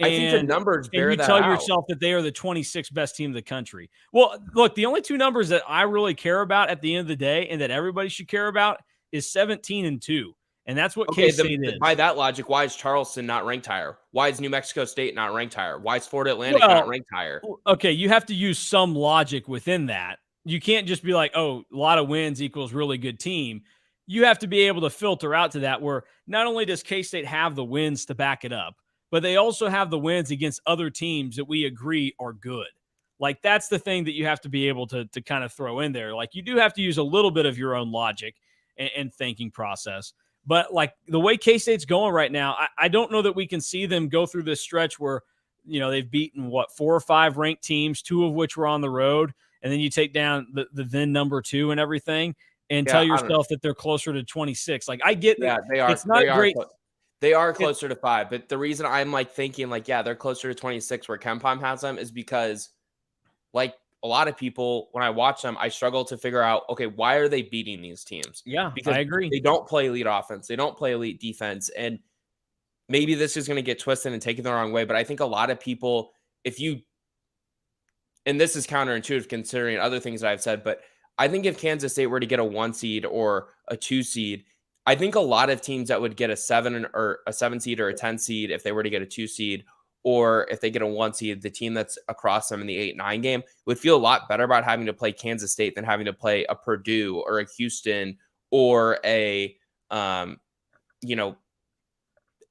I think the numbers bear that out. You tell yourself that they are the 26th best team in the country. Well, look, the only 2 numbers that I really care about at the end of the day and that everybody should care about is 17-2. And that's what K-State is. By that logic, why is Charleston not ranked higher? Why is New Mexico State not ranked higher? Why is Florida Atlantic not ranked higher? Okay, you have to use some logic within that. You can't just be like, oh, a lot of wins equals really good team. You have to be able to filter out to that where not only does K-State have the wins to back it up, but they also have the wins against other teams that we agree are good. Like that's the thing that you have to be able to kind of throw in there. Like you do have to use a little bit of your own logic and thinking process. But like the way K-State's going right now, I don't know that we can see them go through this stretch where, they've beaten 4 or 5 ranked teams, 2 of which were on the road. And then you take down the then number 2 and everything and tell yourself that they're closer to 26. Like I get that. They are. It's not great. They are closer to 5, but the reason I'm like thinking like, yeah, they're closer to 26 where KenPom has them is because like a lot of people, when I watch them, I struggle to figure out, okay, why are they beating these teams? Yeah, because I agree. They don't play elite offense. They don't play elite defense. And maybe this is going to get twisted and taken the wrong way, but I think a lot of people, and this is counterintuitive considering other things that I've said, but I think if Kansas State were to get a 1 seed or a 2 seed, I think a lot of teams that would get a 7 seed or a 10 seed, if they were to get a 2 seed, or if they get a 1 seed, the team that's across them in the 8-9 game would feel a lot better about having to play Kansas State than having to play a Purdue or a Houston or a,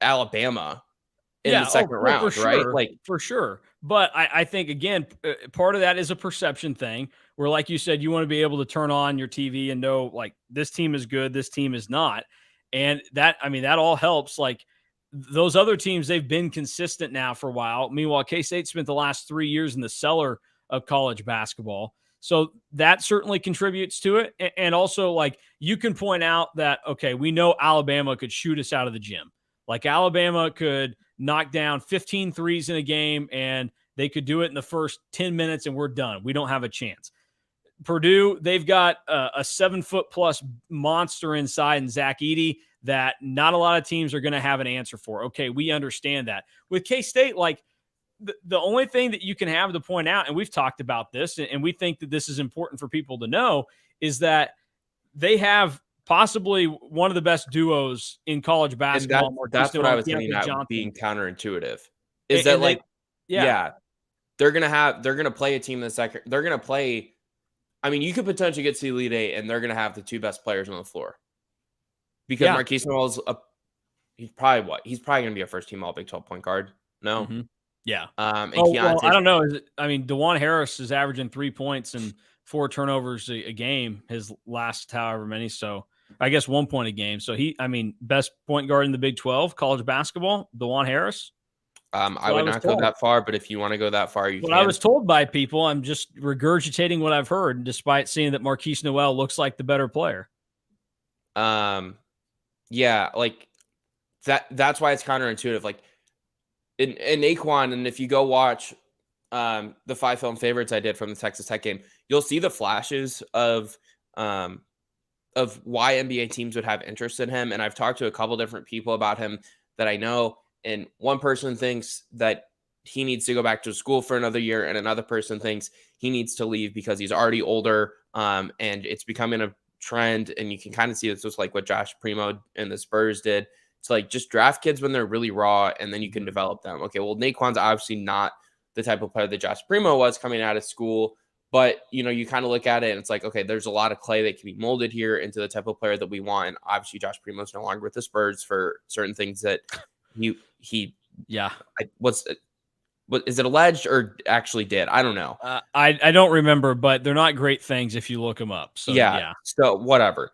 Alabama in the second round, right? Like for sure. But I think, again, part of that is a perception thing where, like you said, you want to be able to turn on your TV and know, like, this team is good, this team is not. And that all helps. Like, those other teams, they've been consistent now for a while. Meanwhile, K-State spent the last 3 years in the cellar of college basketball. So that certainly contributes to it. And also, like, you can point out that, okay, we know Alabama could shoot us out of the gym. Like Alabama could knock down 15 threes in a game and they could do it in the first 10 minutes and we're done. We don't have a chance. Purdue, they've got a 7-foot-plus monster inside in Zach Edey that not a lot of teams are going to have an answer for. Okay, we understand that. With K-State, like the only thing that you can have to point out, and we've talked about this, and we think that this is important for people to know, is that they have possibly one of the best duos in college basketball. And that's what I was getting at being counterintuitive. Is and that they're gonna play a team in the second. They're gonna play. I mean, you could potentially get to the Elite Eight, and they're gonna have the two best players on the floor. Because Marquise Noel's he's probably gonna be a first team All Big 12 point guard. No, yeah. And well, I don't know. DeJuan Harris is averaging 3 points and 4 turnovers a game. His last however many, so I guess 1 point a game. So best point guard in the Big 12 college basketball, DeJuan Harris. I would not go that far, but if you want to go that far, you can. I was told by people. I'm just regurgitating what I've heard, despite seeing that Marquise Noel looks like the better player. Yeah, like that's why it's counterintuitive. Like in Naquan, and if you go watch the 5 film favorites I did from the Texas Tech game, you'll see the flashes of why NBA teams would have interest in him. And I've talked to a couple different people about him that I know. And one person thinks that he needs to go back to school for another year, and another person thinks he needs to leave because he's already older. And it's becoming a trend, and you can kind of see this was like what Josh Primo and the Spurs did. It's like just draft kids when they're really raw, and then you can develop them. Okay, well, Naquan's obviously not the type of player that Josh Primo was coming out of school, but you kind of look at it and it's like, okay, there's a lot of clay that can be molded here into the type of player that we want. And obviously, Josh Primo's no longer with the Spurs for certain things that what is it alleged or actually did? I don't know. I don't remember, but they're not great things if you look them up. So yeah. So whatever.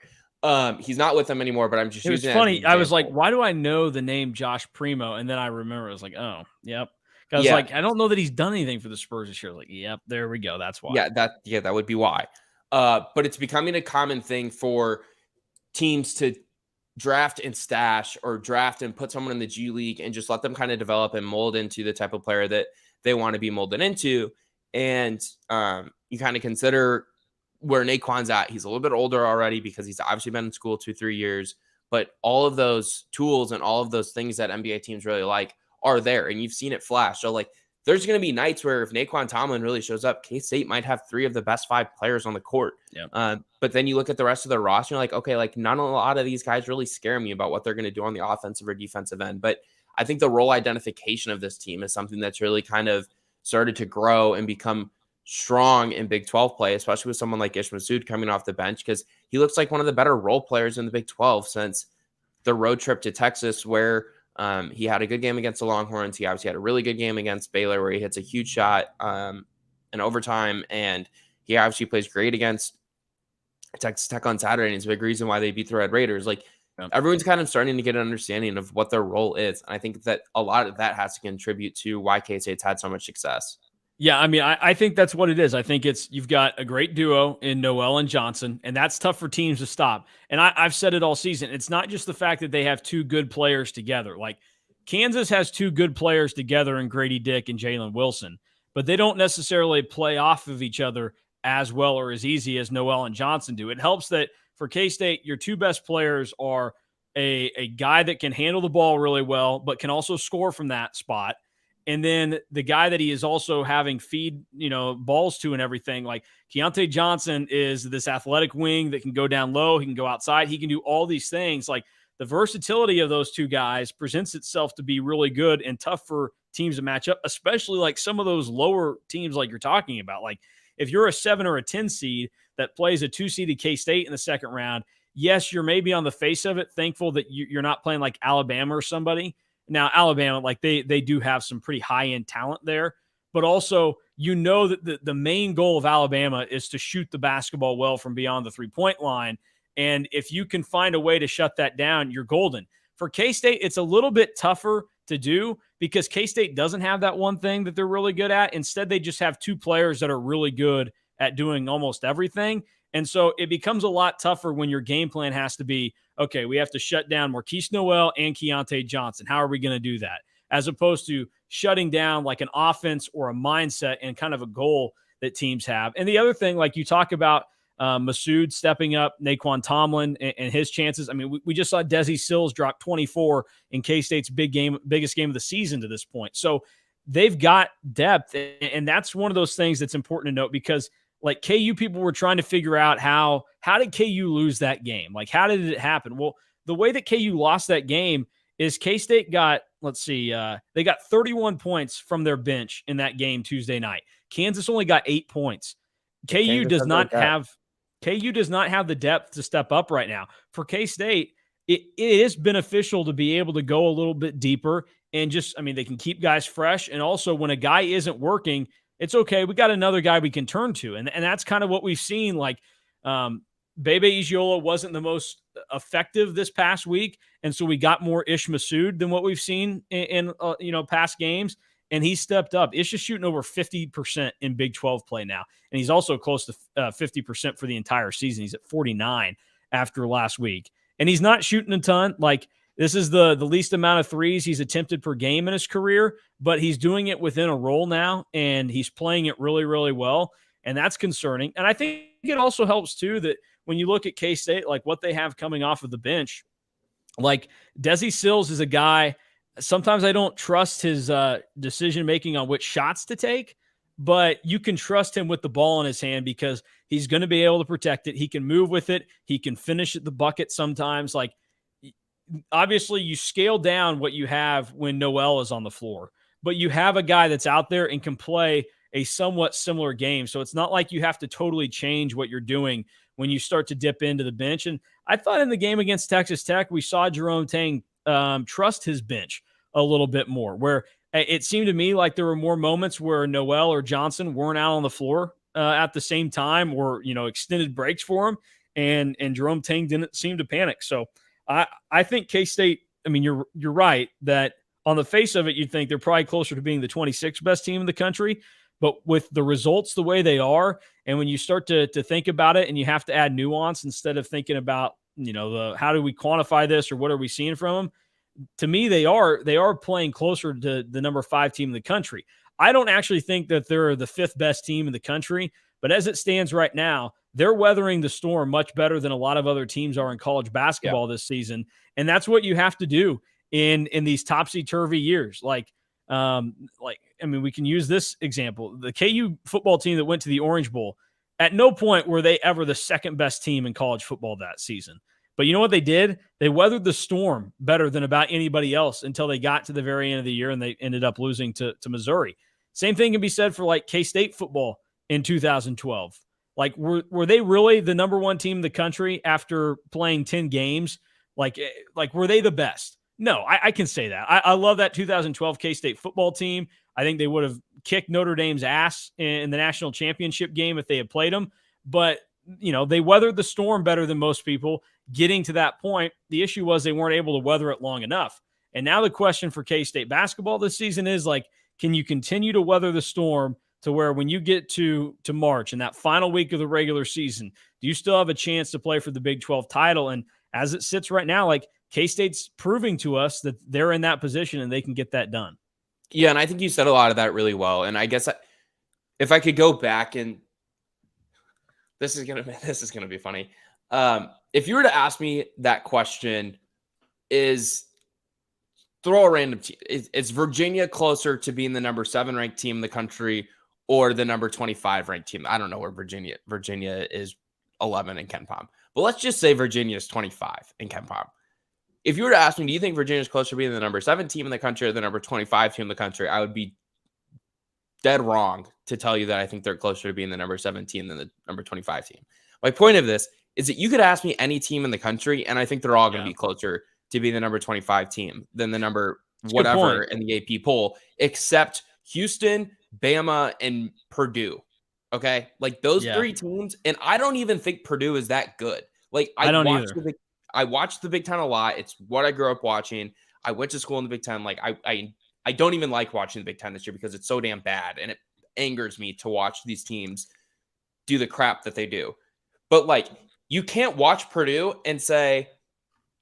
He's not with them anymore, but I'm just using it. It's funny. I was like, why do I know the name Josh Primo? And then I remember, I was like, oh, yep. Because like, I don't know that he's done anything for the Spurs this year. Like, yep, there we go. That's why. That would be why. But it's becoming a common thing for teams to draft and stash, or draft and put someone in the G League and just let them kind of develop and mold into the type of player that they want to be molded into. And you kind of consider where Naquan's at. He's a little bit older already because he's obviously been in school 2-3 years, but all of those tools and all of those things that NBA teams really like are there, and you've seen it flash. So like, there's going to be nights where if Naquan Tomlin really shows up, K-State might have 3 of the best 5 players on the court. Yeah. But then you look at the rest of the roster, you're like, okay, like not a lot of these guys really scare me about what they're going to do on the offensive or defensive end. But I think the role identification of this team is something that's really kind of started to grow and become strong in Big 12 play, especially with someone like Ish Massoud coming off the bench, because he looks like one of the better role players in the Big 12 since the road trip to Texas, where he had a good game against the Longhorns. He obviously had a really good game against Baylor where he hits a huge shot in overtime. And he obviously plays great against Texas Tech on Saturday. And it's a big reason why they beat the Red Raiders. Like, everyone's kind of starting to get an understanding of what their role is. And I think that a lot of that has to contribute to why K-State's had so much success. Yeah, I mean, I think that's what it is. I think you've got a great duo in Noel and Johnson, and that's tough for teams to stop. And I've said it all season. It's not just the fact that they have 2 good players together. Like, Kansas has 2 good players together in Grady Dick and Jalen Wilson, but they don't necessarily play off of each other as well or as easy as Noel and Johnson do. It helps that for K-State, your 2 best players are a guy that can handle the ball really well, but can also score from that spot. And then the guy that he is also having feed, balls to and everything, like Keontae Johnson is this athletic wing that can go down low. He can go outside. He can do all these things. Like, the versatility of those 2 guys presents itself to be really good and tough for teams to match up, especially like some of those lower teams like you're talking about. Like, if you're a 7 or a 10 seed that plays a 2-seeded K-State in the second round, yes, you're maybe on the face of it thankful that you're not playing like Alabama or somebody. Now, Alabama, like they do have some pretty high-end talent there, but also that the main goal of Alabama is to shoot the basketball well from beyond the three-point line. And if you can find a way to shut that down, you're golden. For K-State, it's a little bit tougher to do because K-State doesn't have that one thing that they're really good at. Instead, they just have 2 players that are really good at doing almost everything. And so it becomes a lot tougher when your game plan has to be, okay, we have to shut down Marquise Noel and Keontae Johnson. How are we going to do that? As opposed to shutting down like an offense or a mindset and kind of a goal that teams have. And the other thing, like you talk about Masood stepping up, Naquan Tomlin and his chances. I mean, we just saw Desi Sills drop 24 in K-State's biggest game of the season to this point. So they've got depth, and that's one of those things that's important to note because like KU people were trying to figure out how did KU lose that game? Like, how did it happen? Well, the way that KU lost that game is K-State got, they got 31 points from their bench in that game Tuesday night. Kansas only got 8 points. KU does not have the depth to step up right now. For K-State, it is beneficial to be able to go a little bit deeper and just, I mean, they can keep guys fresh. And also when a guy isn't working, it's okay. We got another guy we can turn to. And that's kind of what we've seen. Like, Bebe Isiola wasn't the most effective this past week. And so we got more Ish Masood than what we've seen in past games. And he stepped up. Ish is shooting over 50% in Big 12 play now. And he's also close to 50% for the entire season. He's at 49 after last week. And he's not shooting a ton. Like, this is the least amount of threes he's attempted per game in his career, but he's doing it within a role now, and he's playing it really, really well, and that's concerning. And I think it also helps, too, that when you look at K-State, like what they have coming off of the bench, like Desi Sills is a guy, sometimes I don't trust his decision-making on which shots to take, but you can trust him with the ball in his hand because he's going to be able to protect it. He can move with it. He can finish at the bucket sometimes. Like, obviously you scale down what you have when Noel is on the floor, but you have a guy that's out there and can play a somewhat similar game. So it's not like you have to totally change what you're doing when you start to dip into the bench. And I thought in the game against Texas Tech, we saw Jerome Tang trust his bench a little bit more, where it seemed to me like there were more moments where Noel or Johnson weren't out on the floor at the same time, or, extended breaks for him. And Jerome Tang didn't seem to panic. So I think K-State, I mean, you're right that on the face of it, you'd think they're probably closer to being the 26th best team in the country. But with the results the way they are, and when you start to think about it and you have to add nuance instead of thinking about, how do we quantify this or what are we seeing from them? To me, they are playing closer to the number 5 team in the country. I don't actually think that they're the 5th best team in the country, but as it stands right now, they're weathering the storm much better than a lot of other teams are in college basketball this season. And that's what you have to do in these topsy-turvy years. We can use this example. The KU football team that went to the Orange Bowl, at no point were they ever the 2nd best team in college football that season. But you know what they did? They weathered the storm better than about anybody else until they got to the very end of the year and they ended up losing to Missouri. Same thing can be said for like K-State football in 2012. Like, were they really the number 1 team in the country after playing 10 games? Like were they the best? No, I can say that. I love that 2012 K-State football team. I think they would have kicked Notre Dame's ass in the national championship game if they had played them. But, they weathered the storm better than most people getting to that point. The issue was they weren't able to weather it long enough. And now the question for K-State basketball this season is, like, can you continue to weather the storm to where when you get to March and that final week of the regular season, do you still have a chance to play for the Big 12 title? And as it sits right now, like, K-State's proving to us that they're in that position and they can get that done. Yeah, and I think you said a lot of that really well. And I guess if I could go back, and this is gonna be funny. If you were to ask me that question, throw a random team. Is Virginia closer to being the number 7 ranked team in the country or the number 25 ranked team? I don't know where Virginia is 11 in KenPom, but let's just say Virginia is 25 in KenPom. If you were to ask me, do you think Virginia is closer to being the number 7 team in the country or the number 25 team in the country? I would be dead wrong to tell you that I think they're closer to being the number 7 team than the number 25 team. My point of this is that you could ask me any team in the country, and I think they're all going to be closer to be the number 25 team than the number whatever in the AP poll, except Houston, Bama, and Purdue. Okay? Like, those 3 teams, and I don't even think Purdue is that good. Like, I don't either. I watched the Big Ten a lot. It's what I grew up watching. I went to school in the Big Ten. Like, I don't even like watching the Big Ten this year because it's so damn bad, and it angers me to watch these teams do the crap that they do. But, like, you can't watch Purdue and say,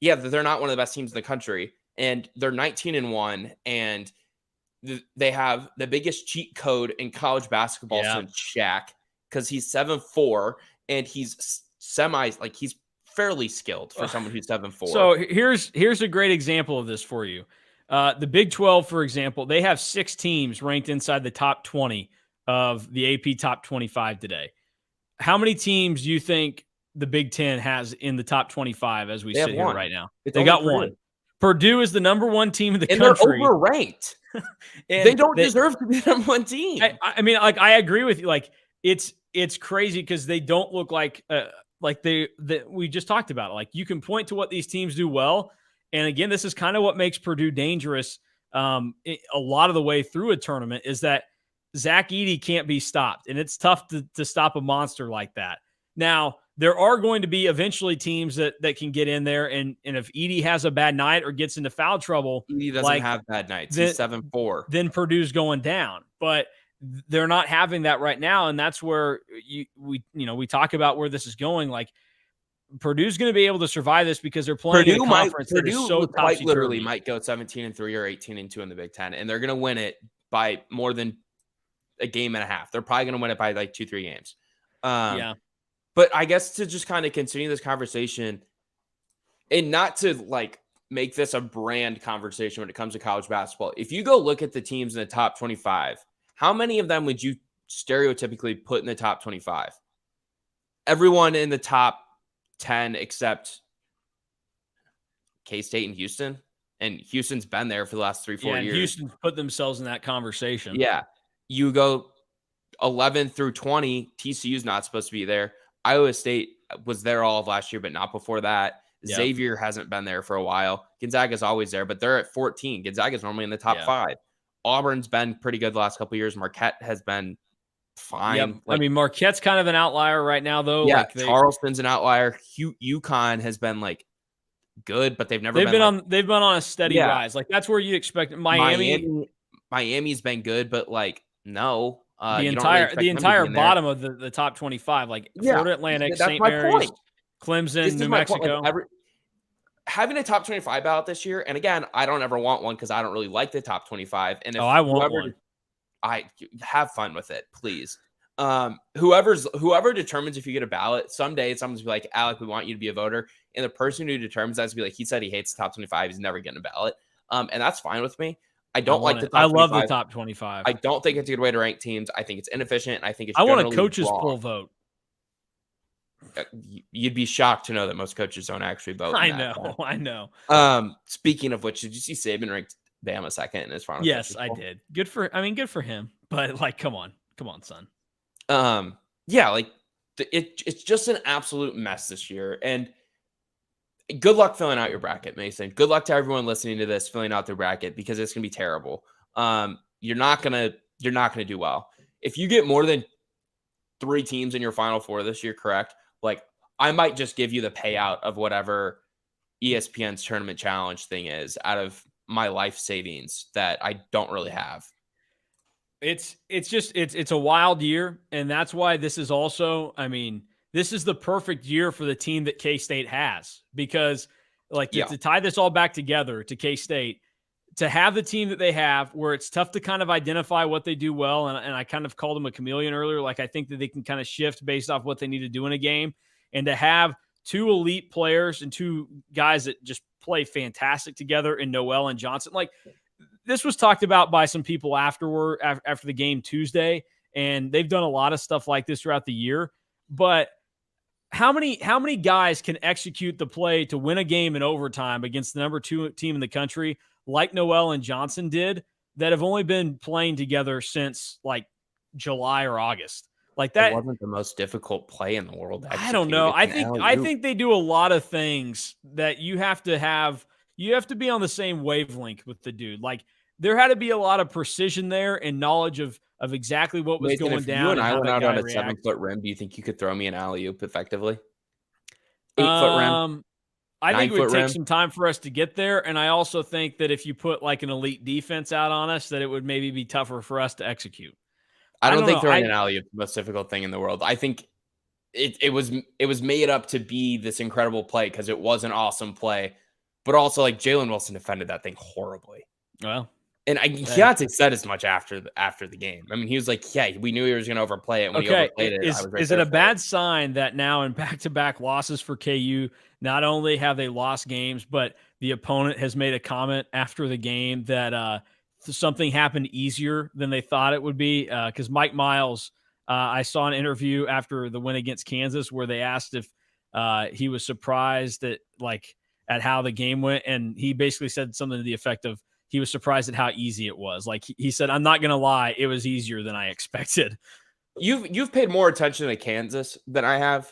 yeah, they're not one of the best teams in the country, and they're 19-1, and they have the biggest cheat code in college basketball since Shaq, because he's 7'4", and he's he's fairly skilled for someone who's 7'4". So here's a great example of this for you. The Big 12, for example, they have 6 teams ranked inside the top 20 of the AP top 25 today. How many teams do you think the Big 10 has in the top 25 as we sit here right now? They got Purdue. 1. Purdue is the number 1 team in the country. They're overranked. They don't deserve to be the number 1 team. I mean, like, I agree with you. Like, it's crazy because they don't look like we just talked about it. Like, you can point to what these teams do well. And again, this is kind of what makes Purdue dangerous a lot of the way through a tournament, is that Zach Edey can't be stopped. And it's tough to stop a monster like that. Now, there are going to be eventually teams that can get in there. And if Edey has a bad night or gets into foul trouble, Edey doesn't have bad nights. He's 7'4". Then Purdue's going down. But they're not having that right now. And that's where we talk about where this is going. Like, Purdue's going to be able to survive this because they're playing in a conference that is so quite literally might go 17-3 or 18-2 in the Big Ten, and they're going to win it by more than a game and a half. They're probably going to win it by like 2-3 games. But I guess to just kind of continue this conversation, and not to like make this a brand conversation when it comes to college basketball. If you go look at the teams in the top 25, how many of them would you stereotypically put in the top 25? Everyone in the top 10 except K-State and Houston. And Houston's been there for the last 3-4 years. Houston's put themselves in that conversation. Yeah. You go 11 through 20, TCU's not supposed to be there. Iowa State was there all of last year, but not before that. Yep. Xavier hasn't been there for a while. Gonzaga's always there, but they're at 14. Gonzaga's normally in the top 5. Auburn's been pretty good the last couple of years. Marquette has been fine. Yep. I mean, Marquette's kind of an outlier right now, though. Yeah, Charleston's an outlier. UConn has been like good, but they've been on a steady rise. Like, that's where you expect. Miami's been good, but like no. The entire bottom of the top 25, like Florida Atlantic, St. Mary's, Clemson, New Mexico. Like having a top 25 ballot this year, and again, I don't ever want one because I don't really like the top 25. And if I want one. I have fun with it, please. Whoever determines if you get a ballot, someday someone's be like, Alec, we want you to be a voter. And the person who determines that's be like, he said he hates the top 25. He's never getting a ballot. And that's fine with me. I don't like the top 25. I love the top 25. I don't think it's a good way to rank teams. I think it's inefficient. I think it's I want a coaches poll vote. You'd be shocked to know that most coaches don't actually vote. I know. Speaking of which, did you see Saban ranked Bama second in his final? Yes, I did. Good for him. But like, come on, son. Yeah, like it's just an absolute mess this year. And good luck filling out your bracket, Mason. Good luck to everyone listening to this filling out their bracket, because it's gonna be terrible. You're not gonna do well if you get more than 3 teams in your Final Four this year. Correct? Like, I might just give you the payout of whatever ESPN's tournament challenge thing is out of my life savings that I don't really have. It's a wild year, and that's why this is also, I mean, this is the perfect year for the team that K-State has, because to tie this all back together to K-State, to have the team that they have, where it's tough to kind of identify what they do well. And I kind of called them a chameleon earlier. Like, I think that they can kind of shift based off what they need to do in a game, and to have 2 elite players and 2 guys that just play fantastic together in Noel and Johnson. Like, this was talked about by some people after the game Tuesday, and they've done a lot of stuff like this throughout the year. But how many guys can execute the play to win a game in overtime against the number 2 team in the country, like Noel and Johnson did, that have only been playing together since like July or August? Like, that it wasn't the most difficult play in the world. I don't know. I think they do a lot of things that you have to be on the same wavelength with the dude. Like, there had to be a lot of precision there and knowledge of exactly what was going down. You and I went out on a 7-foot rim, do you think you could throw me an alley-oop effectively? 8-foot rim? I think it would take some time for us to get there. And I also think that if you put like an elite defense out on us, that it would maybe be tougher for us to execute. I don't think throwing an alley-oop is the most difficult thing in the world. I think it was made up to be this incredible play because it was an awesome play. but also like Jalen Wilson defended that thing horribly. Well, and Keontae said as much after the game. I mean, he was like, "Yeah, we knew he was going to overplay it. And when he overplayed it, I was right is there it a for bad sign that now in back-to-back losses for KU, not only have they lost games, but the opponent has made a comment after the game that something happened easier than they thought it would be? Because Mike Miles, I saw an interview after the win against Kansas where they asked if he was surprised at how the game went, and he basically said something to the effect of, he was surprised at how easy it was. Like he said, I'm not going to lie, it was easier than I expected. You've paid more attention to Kansas than I have.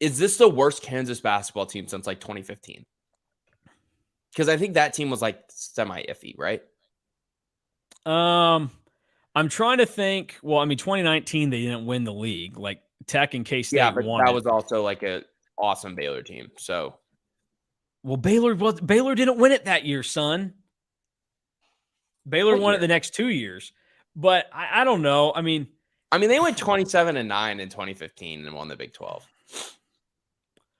Is this the worst Kansas basketball team since like 2015? Because I think that team was like semi iffy, right? I'm trying to think. Well, I mean, 2019 they didn't win the league. Like Tech and K-State but won that it. was also like a awesome Baylor team. So, well, Baylor didn't win it that year, son. Baylor won it the next 2 years, but I don't know. I mean, they went 27-9 in 2015 and won the Big 12.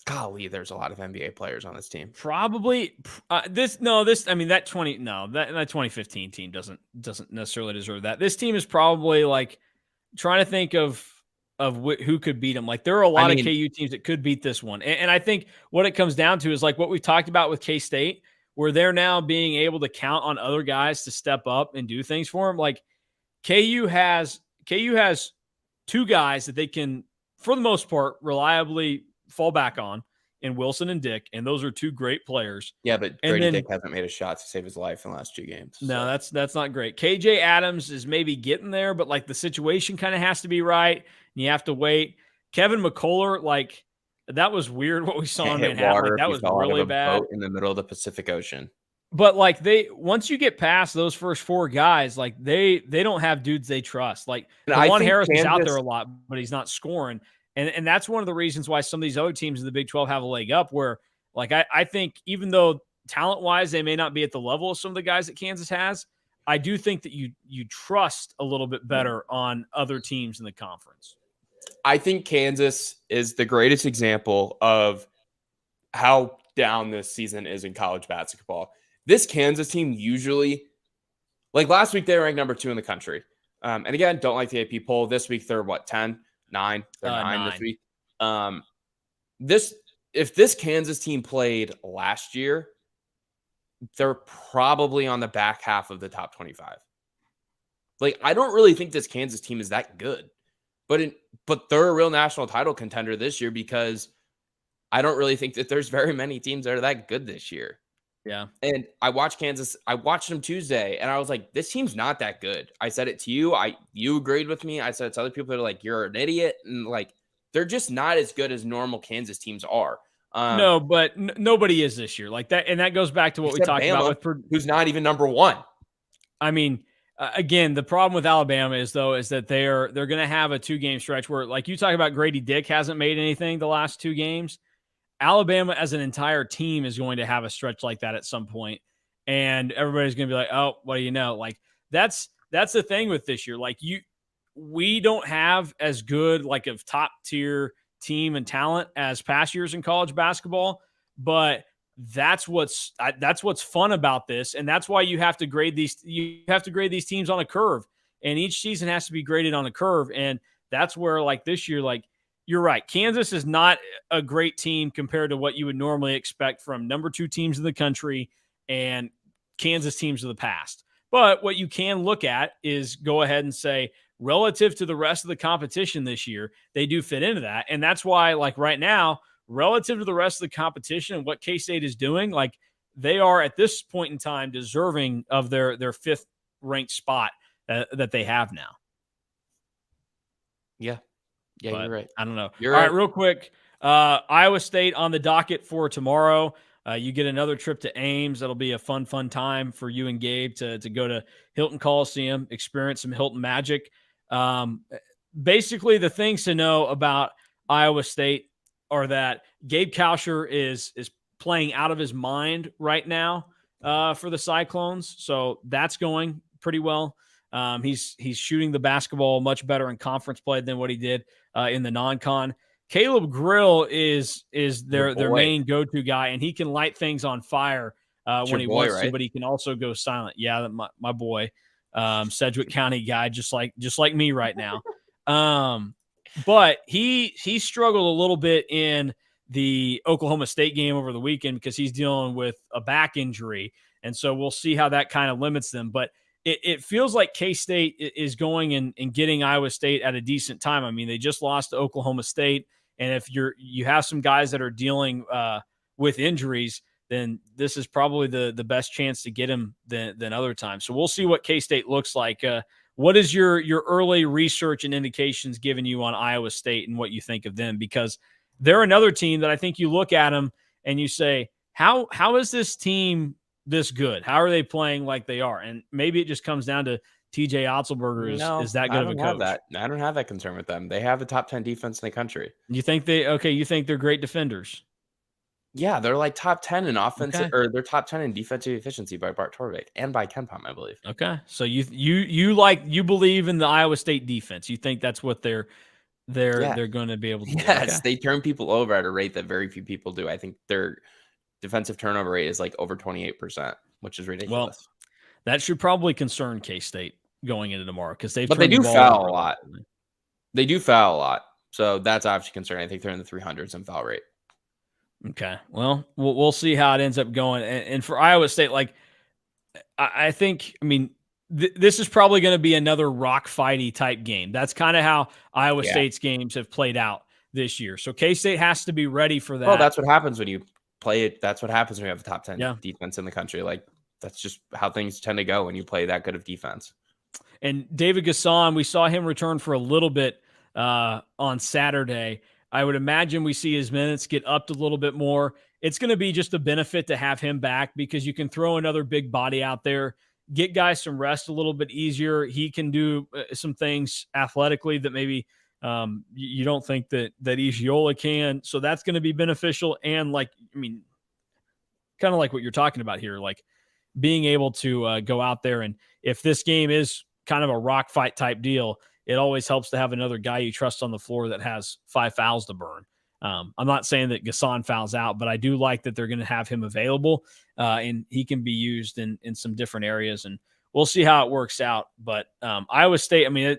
Golly, there's a lot of NBA players on this team. Probably that 2015 team doesn't necessarily deserve that. This team is probably like trying to think of who could beat them. Like there are a lot of KU teams that could beat this one. And I think what it comes down to is like what we've talked about with K-State, where they're now being able to count on other guys to step up and do things for them. Like KU has two guys that they can, for the most part, reliably fall back on in Wilson and Dick, and those are two great players. Yeah, but Grady Dick hasn't made a shot to save his life in the last 2 games. No, that's not great. KJ Adams is maybe getting there, but like the situation kind of has to be right, and you have to wait. Kevin McCullough, like that was weird what we saw in Manhattan. Like, that was really bad in the middle of the Pacific Ocean. But like once you get past those first 4 guys, like they don't have dudes they trust. Like Juwan Harris is out there a lot, but he's not scoring. And that's one of the reasons why some of these other teams in the Big 12 have a leg up, where like I think even though talent-wise they may not be at the level of some of the guys that Kansas has, I do think that you trust a little bit better on other teams in the conference. I think Kansas is the greatest example of how down this season is in college basketball. This Kansas team usually, like last week, they were ranked number 2 in the country. And again, don't like the AP poll. This week, they're what, 10? 9? They're 9 this week. If this Kansas team played last year, they're probably on the back half of the top 25. Like, I don't really think this Kansas team is that good. But they're a real national title contender this year, because I don't really think that there's very many teams that are that good this year. Yeah. And I watched Kansas. I watched them Tuesday, and I was like, this team's not that good. I said it to you. You agreed with me. I said it to other people that are like, you're an idiot. And like, they're just not as good as normal Kansas teams are. No, but nobody is this year like that. And that goes back to what we talked about with Purdue, who's not even number 1. I mean, again, the problem with Alabama is that they're going to have a 2-game stretch where, like you talk about, Grady Dick hasn't made anything the last 2 games. Alabama as an entire team is going to have a stretch like that at some point, and everybody's going to be like, oh, what do you know? Like that's the thing with this year. Like we don't have as good like of top tier team and talent as past years in college basketball, but that's what's fun about this, and that's why you have to grade these teams on a curve, and each season has to be graded on a curve, and that's where like this year, like you're right, Kansas is not a great team compared to what you would normally expect from number 2 teams in the country and Kansas teams of the past. But what you can look at is go ahead and say, relative to the rest of the competition this year, they do fit into that, and that's why like right now, relative to the rest of the competition and what K-State is doing, like they are at this point in time deserving of their 5th ranked spot that they have now. Yeah, but you're right. I don't know. You're All right. right, real quick. Iowa State on the docket for tomorrow. You get another trip to Ames. That'll be a fun time for you and Gabe to go to Hilton Coliseum, experience some Hilton magic. Basically, the things to know about Iowa State are that Gabe Kalsher is playing out of his mind right now for the Cyclones. So that's going pretty well. He's shooting the basketball much better in conference play than what he did in the non-con. Caleb Grill is Your their boy. main go-to guy, and he can light things on fire It's when your he boy, wants to, right? but he can also go silent. Yeah, my boy, Sedgwick County guy, just like me right now. But he struggled a little bit in the Oklahoma State game over the weekend because he's dealing with a back injury, and so we'll see how that kind of limits them. But it feels like K-State is going and getting Iowa State at a decent time. I mean, they just lost to Oklahoma State, and if you have some guys that are dealing with injuries, then this is probably the best chance to get him than other times. So we'll see what K-State looks like. What is your early research and indications giving you on Iowa State and what you think of them? Because they're another team that I think you look at them and you say, how is this team this good? How are they playing like they are? And maybe it just comes down to TJ Otzelberger is No, that I good of a don't have coach. that. I don't have that concern with them. They have a top 10 defense in the country. You think you think they're great defenders? Yeah, they're like top 10 in offensive, Okay. or they're top 10 in defensive efficiency by Bart Torvik and by KenPom, I believe. Okay. So you believe in the Iowa State defense. You think that's what they're Yeah. going to be able to do. Yes, Okay. they turn people over at a rate that very few people do. I think their defensive turnover rate is like over 28%, which is ridiculous. Well, that should probably concern K-State going into tomorrow because they've But they turned the do ball foul over a lot. relatively. They do foul a lot. So that's obviously concerning. I think they're in the 300s in foul rate. Okay. Well, we'll see how it ends up going. And for Iowa State, like I think, I mean, this is probably going to be another rock fighty type game. That's kind of how Iowa State's games have played out this year. So K-State has to be ready for that. Well, that's what happens when you play it. That's what happens when you have a top 10 Yeah. defense in the country. Like, that's just how things tend to go when you play that good of defense. And David Gasson, we saw him return for a little bit on Saturday. I would imagine we see his minutes get upped a little bit more. It's going to be just a benefit to have him back because you can throw another big body out there, get guys some rest a little bit easier. He can do some things athletically that maybe you don't think that Ishiola can. So that's going to be beneficial. And like, I mean, kind of like what you're talking about here, like being able to go out there, and if this game is kind of a rock fight type deal, it always helps to have another guy you trust on the floor that has 5 fouls to burn. I'm not saying that Gasson fouls out, but I do like that they're going to have him available and he can be used in some different areas, and we'll see how it works out. But Iowa State, I mean,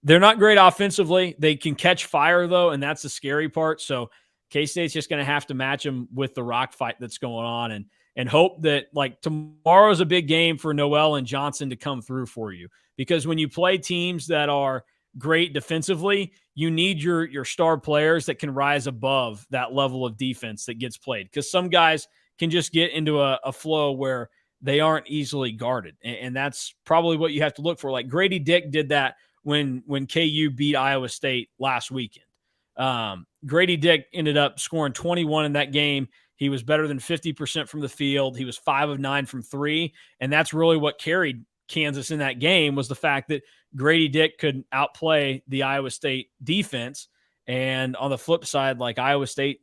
they're not great offensively. They can catch fire though, and that's the scary part. So K-State's just going to have to match them with the rock fight that's going on, and hope that like tomorrow's a big game for Noel and Johnson to come through for you. Because when you play teams that are great defensively, you need your star players that can rise above that level of defense that gets played. Because some guys can just get into a flow where they aren't easily guarded. And that's probably what you have to look for. Like Grady Dick did that when KU beat Iowa State last weekend. Grady Dick ended up scoring 21 in that game. He was better than 50% from the field. He was 5 of 9 from 3. And that's really what carried Kansas in that game, was the fact that Grady Dick could outplay the Iowa State defense. And on the flip side, like Iowa State,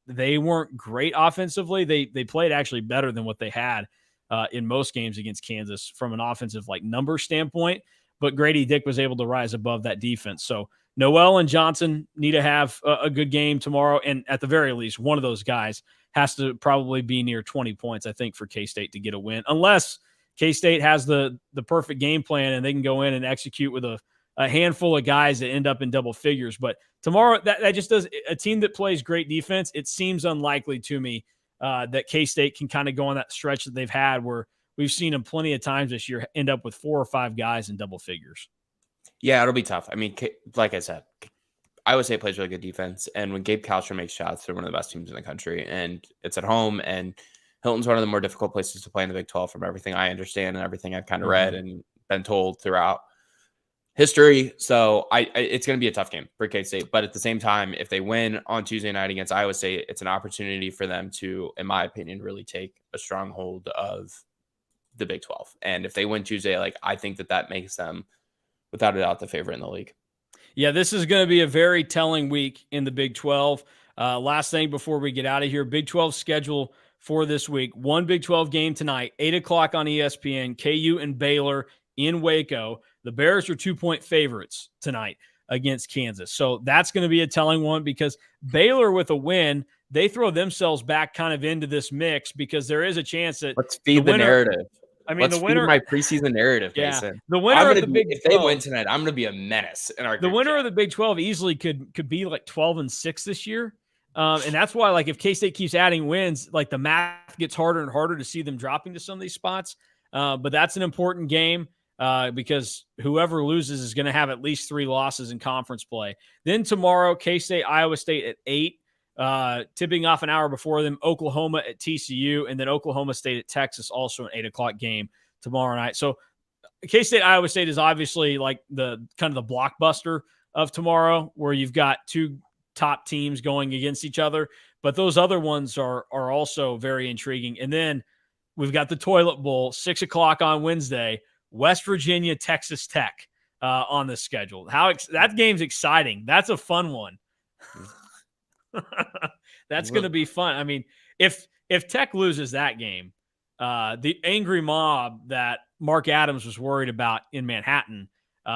they weren't great offensively. They played actually better than what they had in most games against Kansas from an offensive like number standpoint. But Grady Dick was able to rise above that defense. So Noel and Johnson need to have a good game tomorrow. And at the very least, one of those guys has to probably be near 20 points, I think, for K-State to get a win, unless K-State has the perfect game plan and they can go in and execute with a handful of guys that end up in double figures. But tomorrow, that just does a team that plays great defense. It seems unlikely to me that K-State can kind of go on that stretch that they've had where we've seen them plenty of times this year end up with 4 or 5 guys in double figures. Yeah, it'll be tough. I mean, like I said, Iowa State plays really good defense, and when Gabe Kalscheur makes shots, they're one of the best teams in the country, and it's at home, and Hilton's one of the more difficult places to play in the Big 12 from everything I understand and everything I've kind of read and been told throughout history. So it's going to be a tough game for K-State, but at the same time, if they win on Tuesday night against Iowa State, it's an opportunity for them to, in my opinion, really take a stronghold of the Big 12. And if they win Tuesday, like I think that makes them, without a doubt, the favorite in the league. Yeah, this is going to be a very telling week in the Big 12. Last thing before we get out of here, Big 12 schedule for this week. One Big 12 game tonight, 8 o'clock on ESPN, KU and Baylor in Waco. The Bears are 2-point favorites tonight. against Kansas. So that's going to be a telling one because Baylor with a win, they throw themselves back kind of into this mix because there is a chance that let's feed the narrative. I mean, let's the winner. feed my preseason narrative, Yeah, Mason. the winner of the Big 12. If they win tonight, I'm going to be a menace in our. The winner of the Big 12 easily could be like 12-6 this year. And that's why, like, if K-State keeps adding wins, like the math gets harder and harder to see them dropping to some of these spots. But that's an important game because whoever loses is going to have at least 3 losses in conference play. Then tomorrow, K-State, Iowa State at 8, tipping off an hour before them, Oklahoma at TCU, and then Oklahoma State at Texas, also an 8 o'clock game tomorrow night. So K-State, Iowa State is obviously like the kind of the blockbuster of tomorrow, where you've got 2 top teams going against each other, but those other ones are also very intriguing. And then we've got the Toilet Bowl, 6 o'clock on Wednesday, West Virginia, Texas Tech on the schedule. That game's exciting. That's a fun one. That's going to be fun. I mean, if Tech loses that game, the angry mob that Mark Adams was worried about in Manhattan,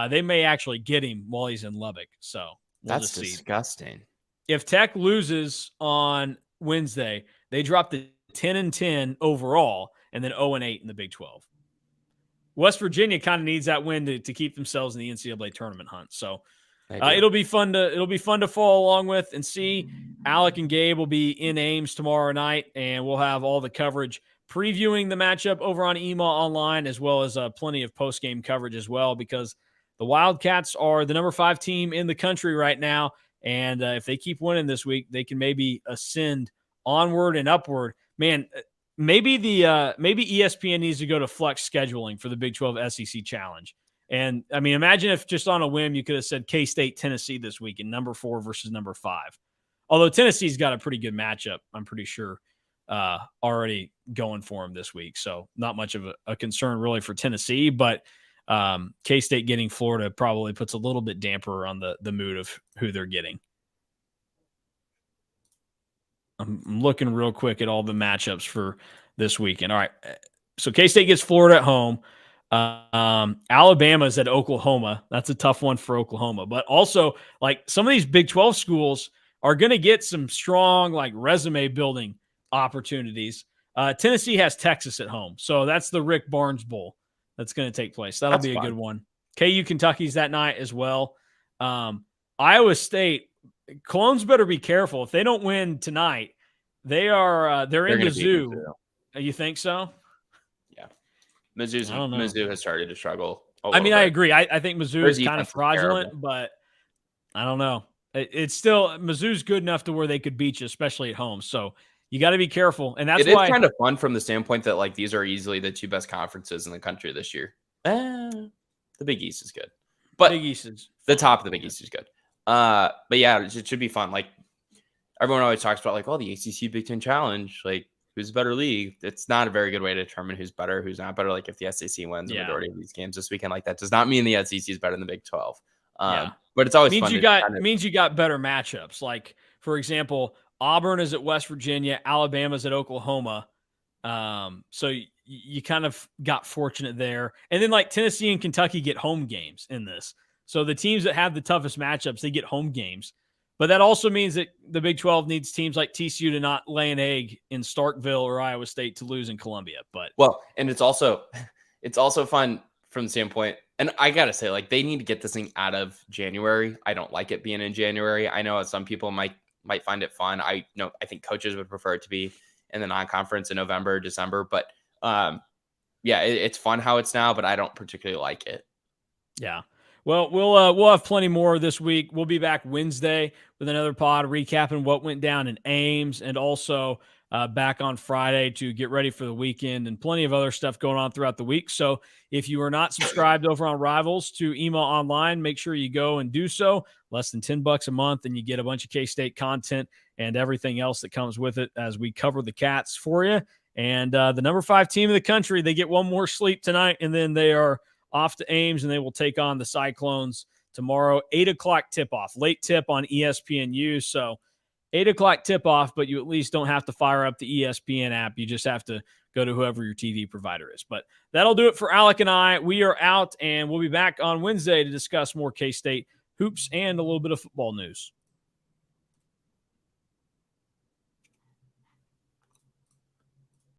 they may actually get him while he's in Lubbock. So that's disgusting. If Tech loses on Wednesday, they drop to 10-10 overall and then 0-8 in the Big 12. West Virginia kind of needs that win to keep themselves in the NCAA tournament hunt. So it'll be fun to follow along with and see. Alec and Gabe will be in Ames tomorrow night, and we'll have all the coverage previewing the matchup over on EMA Online, as well as plenty of post-game coverage as well, because the Wildcats are the number 5 team in the country right now. And if they keep winning this week, they can maybe ascend onward and upward. Man, maybe ESPN needs to go to flex scheduling for the Big 12 SEC Challenge. And, I mean, imagine if just on a whim you could have said K-State, Tennessee this week in number 4 versus number 5. Although Tennessee's got a pretty good matchup, I'm pretty sure, already going for them this week. So not much of a concern really for Tennessee, but K-State getting Florida probably puts a little bit damper on the mood of who they're getting. I'm looking real quick at all the matchups for this weekend. All right. So K-State gets Florida at home. Alabama's at Oklahoma. That's a tough one for Oklahoma. But also, like, some of these Big 12 schools are going to get some strong, like, resume building opportunities. Tennessee has Texas at home. So that's the Rick Barnes Bowl that's going to take place. That'll be a good one. KU Kentucky's that night as well. Iowa State, Clones better be careful. If they don't win tonight, they're in the zoo. You think so? Yeah. Mizzou has started to struggle. I mean, I agree. I think Mizzou is kind of fraudulent, but I don't know. It's still Mizzou's good enough to where they could beat you, especially at home. So you got to be careful. And that's why it's kind of fun from the standpoint that, like, these are easily the 2 best conferences in the country this year. The Big East is good, but Big East is the top of the Big East is good. But yeah, it should be fun. Like, everyone always talks about, like, the ACC Big Ten Challenge, like, who's a better league? It's not a very good way to determine who's better, who's not better. Like, if the SEC wins the majority of these games this weekend, like, that does not mean the SEC is better than the Big 12. But it's always fun. Means you got better matchups. Like, for example, Auburn is at West Virginia, Alabama's at Oklahoma. So you kind of got fortunate there. And then, like, Tennessee and Kentucky get home games in this. So the teams that have the toughest matchups, they get home games. But that also means that the Big 12 needs teams like TCU to not lay an egg in Starkville or Iowa State to lose in Columbia. And it's also fun from the standpoint, and I gotta say, like, they need to get this thing out of January. I don't like it being in January. I know some people might find it fun. I think coaches would prefer it to be in the non-conference in November, December. But it's fun how it's now, but I don't particularly like it. Yeah. Well, we'll have plenty more this week. We'll be back Wednesday with another pod recapping what went down in Ames, and also back on Friday to get ready for the weekend, and plenty of other stuff going on throughout the week. So if you are not subscribed over on Rivals to EMA Online, make sure you go and do so. Less than $10 a month, and you get a bunch of K-State content and everything else that comes with it as we cover the Cats for you. And the number 5 team in the country, they get one more sleep tonight, and then they are off to Ames, and they will take on the Cyclones tomorrow. 8 o'clock tip-off. Late tip on ESPNU. So 8 o'clock tip-off, but you at least don't have to fire up the ESPN app. You just have to go to whoever your TV provider is. But that'll do it for Alec and I. We are out, and we'll be back on Wednesday to discuss more K-State hoops and a little bit of football news.